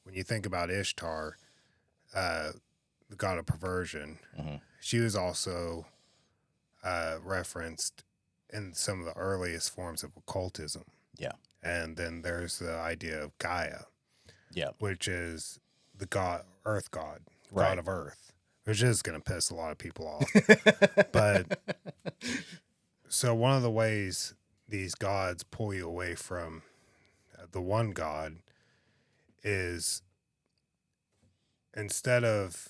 B: when you think about Ishtar, the god of perversion, she was also referenced in some of the earliest forms of occultism.
A: Yeah.
B: And then there's the idea of Gaia.
A: Yeah.
B: Which is the earth god,
A: right.
B: god of earth, which is going to piss a lot of people off. But so one of the ways these gods pull you away from the one god is instead of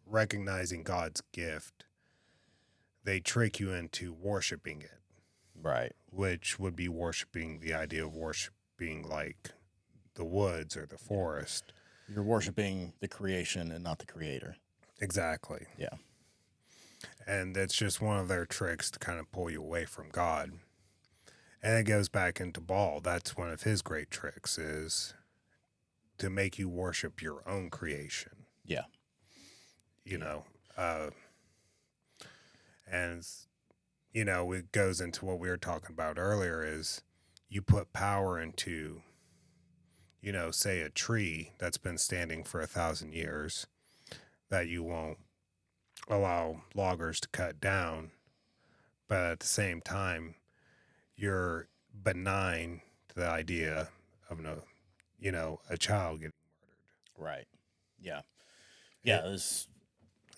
B: recognizing God's gift, they trick you into worshiping it.
A: Right.
B: Which would be worshiping the idea of worshiping like the woods or the forest.
A: You're worshiping the creation and not the creator.
B: Exactly.
A: Yeah.
B: And that's just one of their tricks to kind of pull you away from God. And it goes back into Baal. That's one of his great tricks is to make you worship your own creation.
A: Yeah.
B: And, it goes into what we were talking about earlier is you put power into, say a tree that's been standing for 1,000 years that you won't allow loggers to cut down. But at the same time, you're benign to the idea of a child getting murdered.
A: Right. Yeah. Yeah.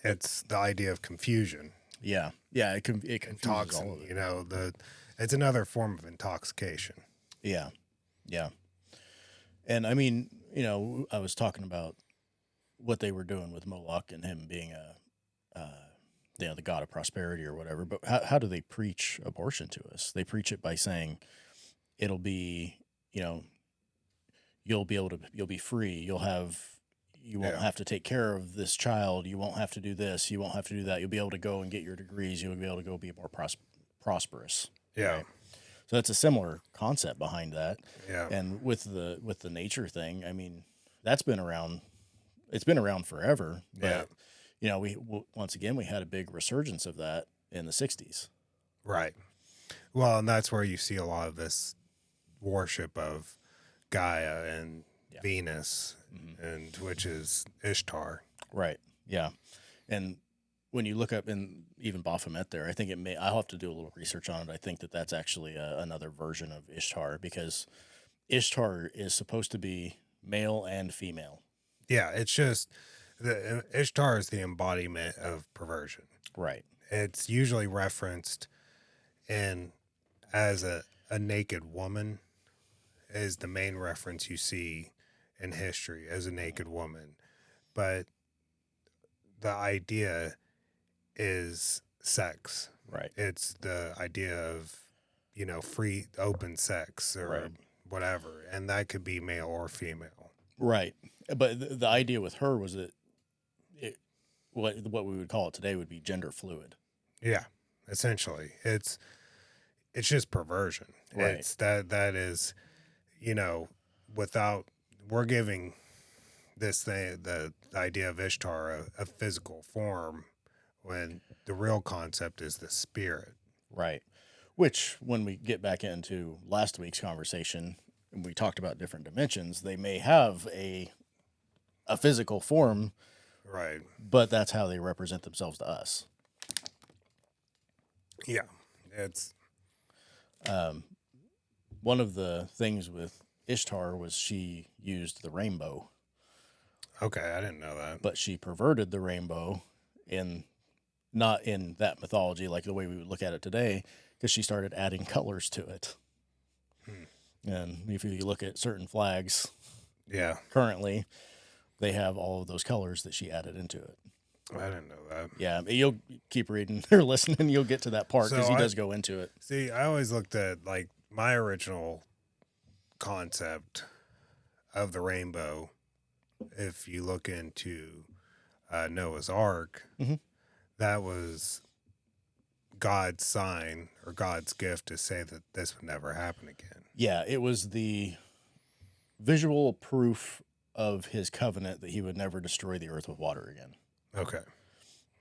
B: It's the idea of confusion.
A: Yeah. It confuses all of it.
B: It's another form of intoxication.
A: Yeah. Yeah. And I mean, I was talking about what they were doing with Moloch and him being the god of prosperity or whatever. But how do they preach abortion to us? They preach it by saying it'll be, you know, you'll be free. You won't
B: Yeah.
A: have to take care of this child. You won't have to do this. You won't have to do that. You'll be able to go and get your degrees. You'll be able to go be more prosperous.
B: Yeah.
A: Right. So that's a similar concept behind that.
B: Yeah.
A: And with the nature thing, I mean, that's been around. It's been around forever. But once again we had a big resurgence of that in the '60s.
B: Right. Well, and that's where you see a lot of this worship of Gaia and Venus, and which is Ishtar.
A: Right. Yeah. And when you look up in even Baphomet there, I think I'll have to do a little research on it. I think that's actually another version of Ishtar, because Ishtar is supposed to be male and female.
B: Yeah, it's just the Ishtar is the embodiment of perversion.
A: Right.
B: It's usually referenced in as a naked woman is the main reference you see in history as a naked woman. But the idea is sex.
A: Right.
B: It's the idea of, free, open sex or whatever. And that could be male or female.
A: Right. But the idea with her was that what we would call it today would be gender fluid.
B: Yeah, essentially. It's just perversion.
A: Right.
B: It's that is, without, we're giving this thing, the idea of Ishtar, a physical form, when the real concept is the spirit.
A: Right. Which, when we get back into last week's conversation, and we talked about different dimensions, they may have a physical form,
B: right?
A: But that's how they represent themselves to us.
B: Yeah, it's
A: one of the things with Ishtar was she used the rainbow.
B: Okay, I didn't know that.
A: But she perverted the rainbow not in that mythology like the way we would look at it today, because she started adding colors to it. And if you look at certain flags, currently, they have all of those colors that she added into it.
B: I didn't know that.
A: Yeah, you'll keep reading or listening, you'll get to that part, because he does go into it.
B: See, I always looked at, like, my original concept of the rainbow. If you look into Noah's Ark, that was God's sign or God's gift to say that this would never happen again.
A: Yeah, it was the visual proof of his covenant that he would never destroy the earth with water again.
B: Okay.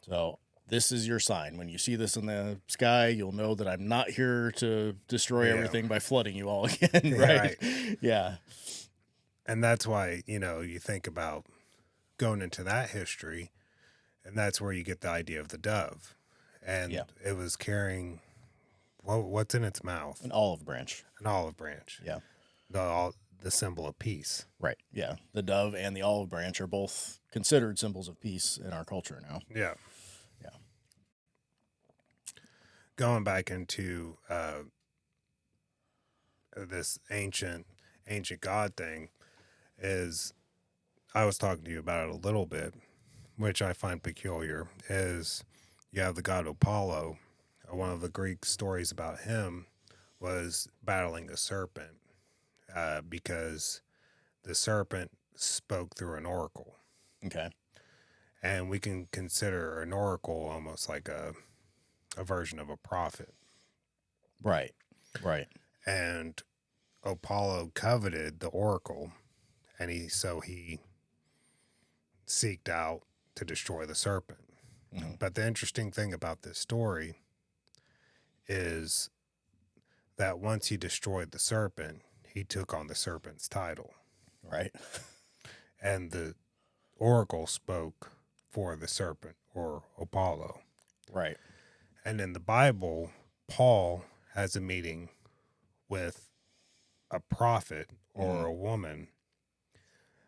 A: So this is your sign. When you see this in the sky, you'll know that I'm not here to destroy everything by flooding you all again, right? Yeah.
B: And that's why, you think about going into that history, and that's where you get the idea of the dove. And it was carrying, what's in its mouth?
A: An olive branch.
B: An olive branch.
A: Yeah.
B: The symbol of peace.
A: Right. Yeah. The dove and the olive branch are both considered symbols of peace in our culture now.
B: Yeah.
A: Yeah.
B: Going back into this ancient God thing, is I was talking to you about it a little bit, which I find peculiar, is you have the god Apollo. One of the Greek stories about him was battling a serpent because the serpent spoke through an oracle.
A: Okay.
B: And we can consider an oracle almost like a version of a prophet.
A: Right. Right.
B: And Apollo coveted the oracle, and he seeked out to destroy the serpent. But the interesting thing about this story is that once he destroyed the serpent, he took on the serpent's title.
A: Right.
B: And the oracle spoke for the serpent, or Apollo.
A: Right.
B: And in the Bible, Paul has a meeting with a prophet or a woman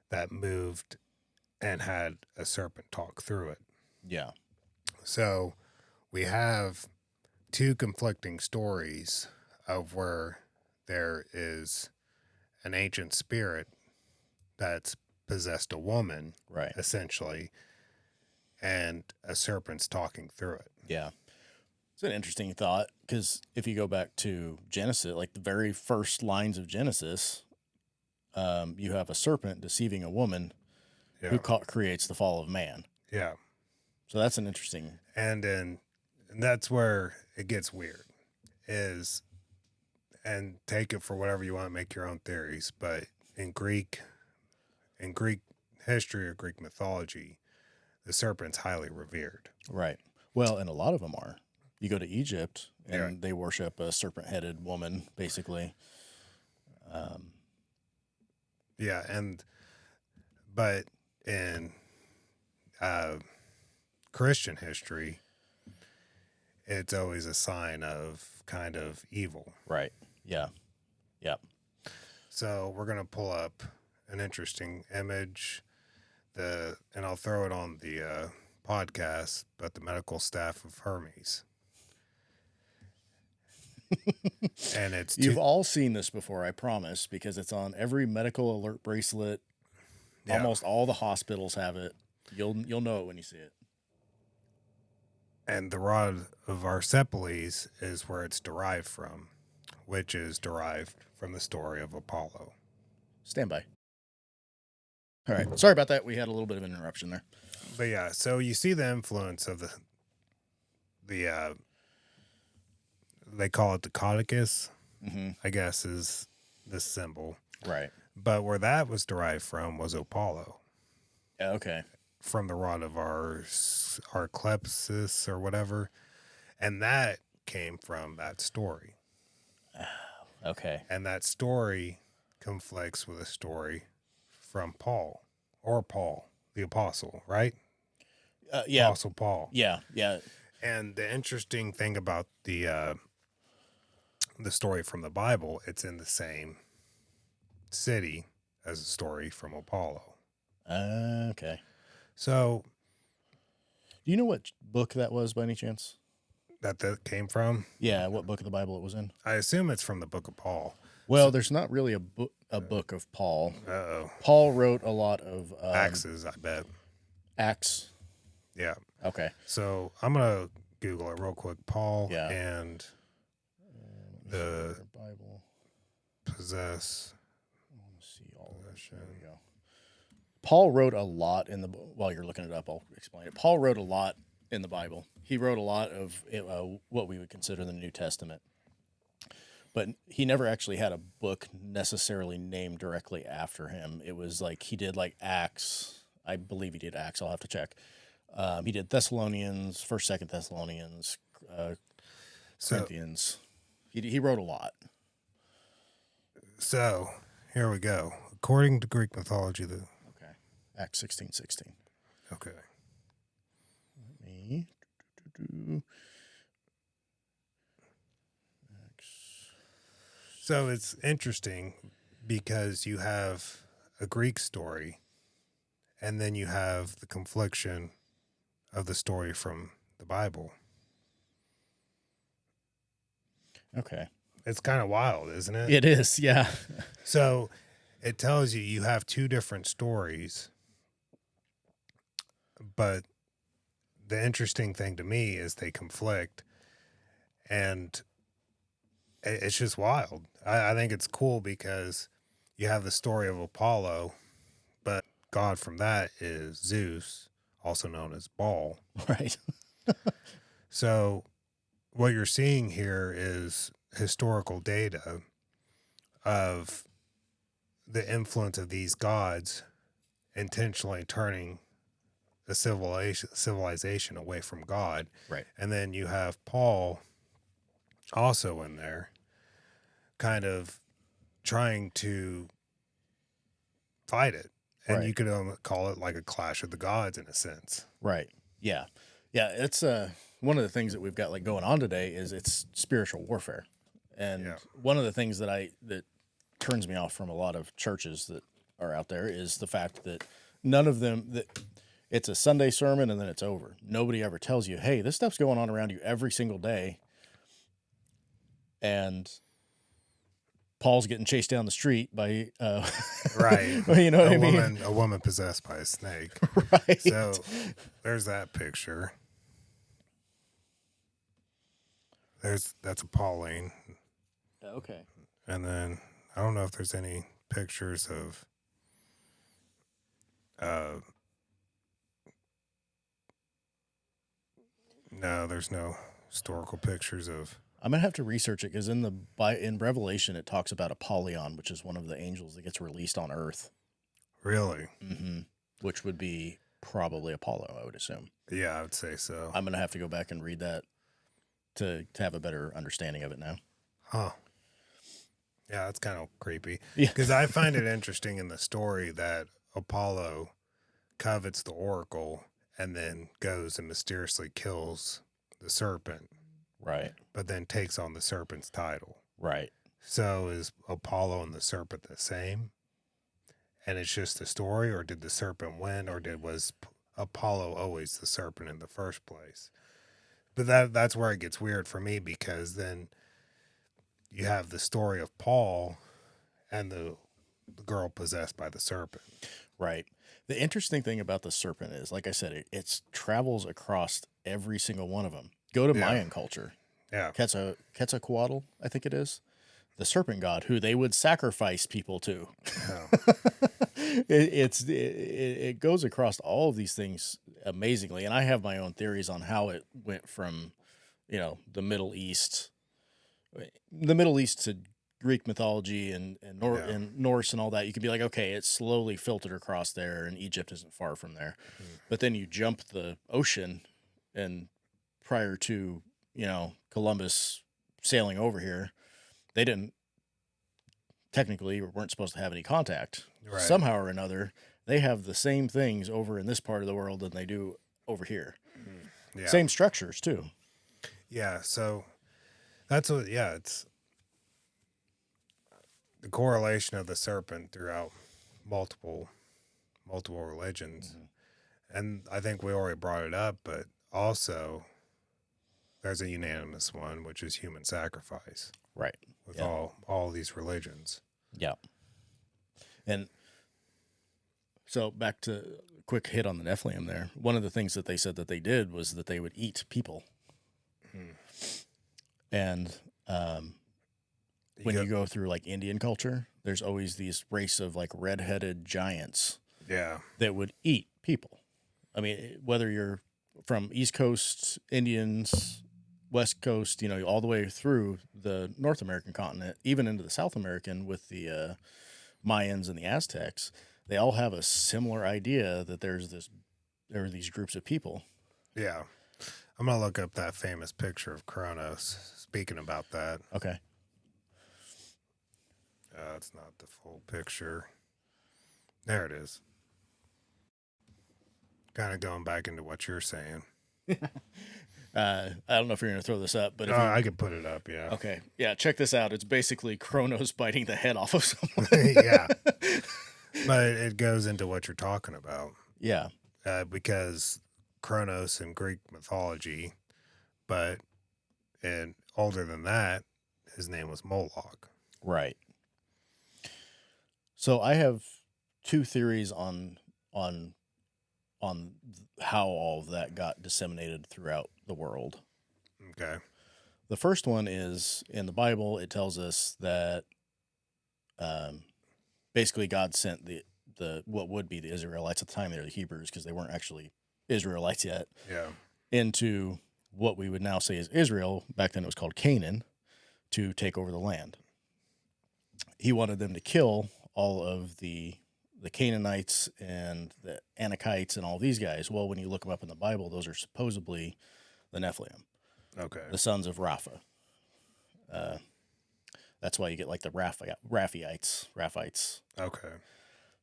B: that moved and had a serpent talk through it.
A: Yeah.
B: So we have two conflicting stories of where there is an ancient spirit that's possessed a woman,
A: Right.
B: essentially, and a serpent's talking through it.
A: Yeah. It's an interesting thought because if you go back to Genesis, like the very first lines of Genesis, you have a serpent deceiving a woman who creates the fall of man.
B: Yeah.
A: So that's an interesting.
B: And that's where it gets weird and take it for whatever you want, make your own theories. But in Greek history or Greek mythology, the serpent's highly revered.
A: Right. Well, and a lot of them are. You go to Egypt and they worship a serpent-headed woman, basically.
B: But in Christian history, it's always a sign of kind of evil.
A: Right. Yeah. Yeah.
B: So we're going to pull up an interesting image, and I'll throw it on the podcast, but the medical staff of Hermes. And
A: You've all seen this before, I promise, because it's on every medical alert bracelet. Yeah. Almost all the hospitals have it. You'll know it when you see it.
B: And the rod of Arcepoles is where it's derived from, which is derived from the story of Apollo.
A: Stand by. All right. Sorry about that. We had a little bit of an interruption there.
B: But yeah, so you see the influence of the they call it the caduceus, I guess, is the symbol.
A: Right.
B: But where that was derived from was Apollo.
A: Okay.
B: From the rod of Arcepoles or whatever. And that came from that story.
A: Okay.
B: And that story conflicts with a story from Paul, the apostle, right?
A: Yeah.
B: Apostle Paul.
A: Yeah. Yeah.
B: And the interesting thing about the story from the Bible, it's in the same city as the story from Apollo.
A: Okay.
B: So,
A: do you know what book that was by any chance?
B: That came from?
A: Yeah, what book of the Bible it was in?
B: I assume it's from the book of Paul.
A: Well, there's not really a book of Paul.
B: Uh-oh.
A: Paul wrote a lot of
B: Axes, I bet.
A: Acts.
B: Yeah.
A: Okay.
B: So I'm gonna Google it real quick. Paul and the
A: Bible
B: possess.
A: I want to see all of this. There we go. Paul wrote a lot in the. While you're looking it up, I'll explain it. Paul wrote a lot in the Bible. He wrote a lot of what we would consider the New Testament, but he never actually had a book necessarily named directly after him. It was like he did like Acts. I believe he did Acts. I'll have to check. He did Thessalonians, 1st, 2nd Thessalonians, Corinthians. He wrote a lot.
B: So here we go. According to Greek mythology,
A: Acts 16:16.
B: Okay.
A: Let me
B: So it's interesting because you have a Greek story, and then you have the confliction of the story from the Bible.
A: Okay.
B: It's kind of wild, isn't it?
A: It is, yeah.
B: So it tells you have two different stories, but the interesting thing to me is they conflict, and it's just wild. I think it's cool because you have the story of Apollo, but God from that is Zeus, also known as Baal.
A: Right.
B: So what you're seeing here is historical data of the influence of these gods intentionally turning the civilization away from God.
A: Right.
B: And then you have Paul also in there kind of trying to fight it. And you could call it like a clash of the gods in a sense.
A: Right. Yeah. Yeah. It's one of the things that we've got like going on today is it's spiritual warfare. And one of the things that turns me off from a lot of churches that are out there is the fact that none of them It's a Sunday sermon and then it's over. Nobody ever tells you, hey, this stuff's going on around you every single day. And Paul's getting chased down the street by,
B: right.
A: you know what I mean?
B: A woman possessed by a snake.
A: Right.
B: So there's that picture. That's appalling.
A: Okay.
B: And then I don't know if there's any pictures of no, there's no historical pictures of.
A: I'm gonna have to research it because in Revelation it talks about Apollyon, which is one of the angels that gets released on Earth.
B: Really?
A: Mm-hmm. Which would be probably Apollo, I would assume.
B: Yeah, I would say so.
A: I'm gonna have to go back and read that to have a better understanding of it now.
B: Huh. Yeah, that's kind of creepy.
A: Yeah.
B: Because I find it interesting in the story that Apollo covets the oracle and then goes and mysteriously kills the serpent.
A: Right.
B: But then takes on the serpent's title.
A: Right.
B: So is Apollo and the serpent the same? And it's just a story, or did the serpent win, or was Apollo always the serpent in the first place? But that's where it gets weird for me, because then you have the story of Paul and the girl possessed by the serpent.
A: Right. The interesting thing about the serpent is, like I said, it travels across every single one of them. Go to Mayan culture.
B: Yeah.
A: Quetzalcoatl, I think it is. The serpent god who they would sacrifice people to.
B: Yeah.
A: It goes across all of these things amazingly. And I have my own theories on how it went from, the Middle East to Greek mythology and Norse and all that. You could be like, okay, it's slowly filtered across there, and Egypt isn't far from there. But then you jump the ocean, and prior to, Columbus sailing over here, they weren't supposed to have any contact.
B: Right.
A: Somehow or another, they have the same things over in this part of the world than they do over here.
B: Yeah.
A: Same structures too.
B: Yeah. So that's what, it's the correlation of the serpent throughout multiple religions. Mm-hmm. And I think we already brought it up, but also there's a unanimous one, which is human sacrifice.
A: Right.
B: With all these religions.
A: Yeah. And so back to a quick hit on the Nephilim there. One of the things that they said that they did was that they would eat people. And when you go through like Indian culture, there's always these race of like red-headed giants that would eat people. I mean, whether you're from East Coast Indians, West Coast, all the way through the North American continent, even into the South American with the Mayans and the Aztecs, they all have a similar idea that there are these groups of people.
B: Yeah. I'm going to look up that famous picture of Kronos, speaking about that.
A: Okay.
B: It's not the full picture. There it is. Kind of going back into what you're saying.
A: I don't know if you're going to throw this up, but
B: I could put it up, yeah.
A: Okay. Yeah, check this out. It's basically Kronos biting the head off of someone.
B: Yeah. But it goes into what you're talking about.
A: Yeah.
B: Because Kronos in Greek mythology, and older than that, his name was Moloch.
A: Right. So I have two theories on how all of that got disseminated throughout the world.
B: Okay.
A: The first one is in the Bible. It tells us that basically God sent the what would be the Israelites at the time. They were the Hebrews because they weren't actually Israelites yet.
B: Yeah.
A: Into what we would now say is Israel. Back then it was called Canaan, to take over the land. He wanted them to kill all of the Canaanites and the Anakites and all these guys. Well, when you look them up in the Bible, those are supposedly the Nephilim.
B: Okay.
A: The sons of Rapha. That's why you get like the Raphites.
B: Okay.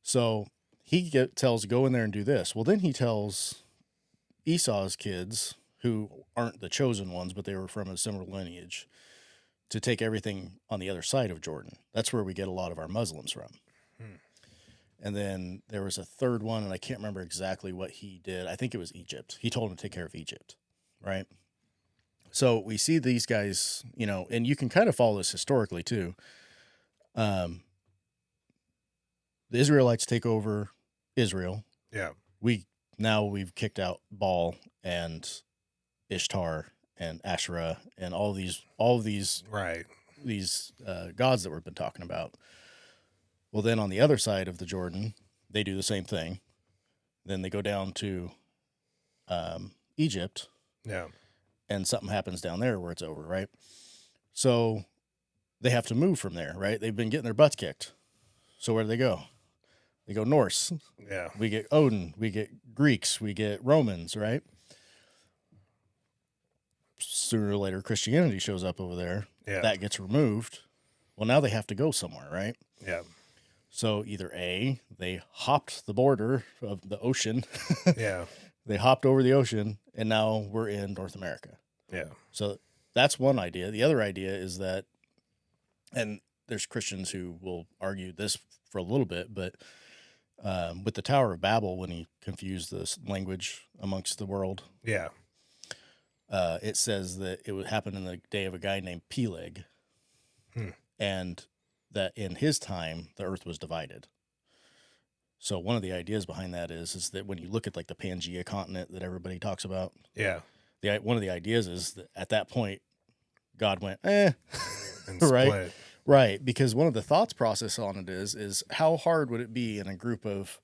A: So he tells, go in there and do this. Well, then he tells Esau's kids, who aren't the chosen ones, but they were from a similar lineage, to take everything on the other side of Jordan. That's where we get a lot of our Muslims from. And then there was a third one, and I can't remember exactly what he did. I think it was Egypt. He told him to take care of Egypt, right? So we see these guys, and you can kind of follow this historically too. The Israelites take over Israel.
B: Yeah.
A: We've kicked out Baal and Ishtar and Asherah and all of these
B: Right.
A: these gods that we've been talking about. Well, then on the other side of the Jordan, they do the same thing. Then they go down to Egypt.
B: Yeah.
A: And something happens down there where it's over, right? So they have to move from there, right? They've been getting their butts kicked. So where do they go? They go Norse.
B: Yeah.
A: We get Odin. We get Greeks. We get Romans, right? Sooner or later, Christianity shows up over there.
B: Yeah.
A: That gets removed. Well, now they have to go somewhere, right?
B: Yeah.
A: So either A, they hopped the border of the ocean.
B: Yeah.
A: They hopped over the ocean, and now we're in North America.
B: Yeah.
A: So that's one idea. The other idea is that, and there's Christians who will argue this for a little bit, but with the Tower of Babel, when he confused this language amongst the world,
B: Yeah.
A: it says that it would happen in the day of a guy named Peleg, and that in his time the earth was divided. So one of the ideas behind that is that when you look at like the Pangea continent that everybody talks about,
B: Yeah.
A: one of the ideas is that at that point God went,
B: And
A: right,
B: split.
A: right, because one of the thoughts process on it is how hard would it be in a group of,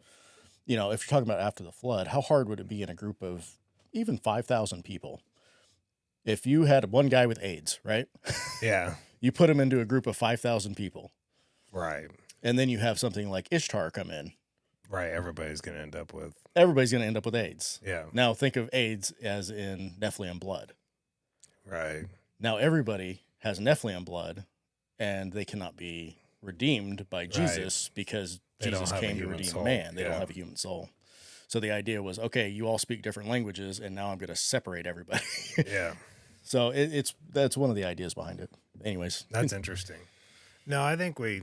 A: if you're talking about after the flood, how hard would it be in a group of even 5,000 people? If you had one guy with AIDS, right?
B: Yeah.
A: You put him into a group of 5,000 people.
B: Right.
A: And then you have something like Ishtar come in.
B: Right. Everybody's going to end up with
A: AIDS.
B: Yeah.
A: Now think of AIDS as in Nephilim blood.
B: Right.
A: Now everybody has Nephilim blood, and they cannot be redeemed by Jesus because Jesus came to redeem man. They don't have a human soul. So the idea was, okay, you all speak different languages, and now I'm going to separate everybody.
B: Yeah.
A: So that's one of the ideas behind it. Anyways,
B: that's interesting. No, I think we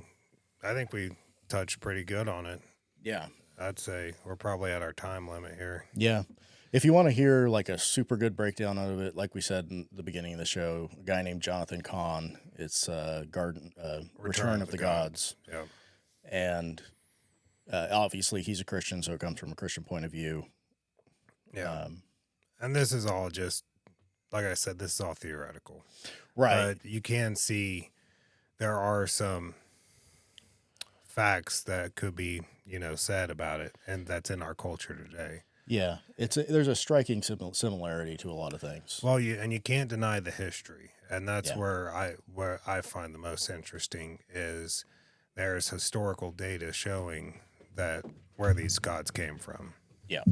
B: touched pretty good on it.
A: Yeah.
B: I'd say we're probably at our time limit here.
A: Yeah. If you want to hear like a super good breakdown of it, like we said in the beginning of the show, a guy named Jonathan Cahn, it's Return of the Gods.
B: Yeah.
A: And obviously he's a Christian, so it comes from a Christian point of view.
B: Yeah. And this is all just, like I said, this is all theoretical.
A: Right.
B: But you can see there are some facts that could be, said about it, and that's in our culture today.
A: Yeah, there's a striking similarity to a lot of things.
B: Well, you can't deny the history, and that's where I find the most interesting is there's historical data showing that where these gods came from.
A: Yeah.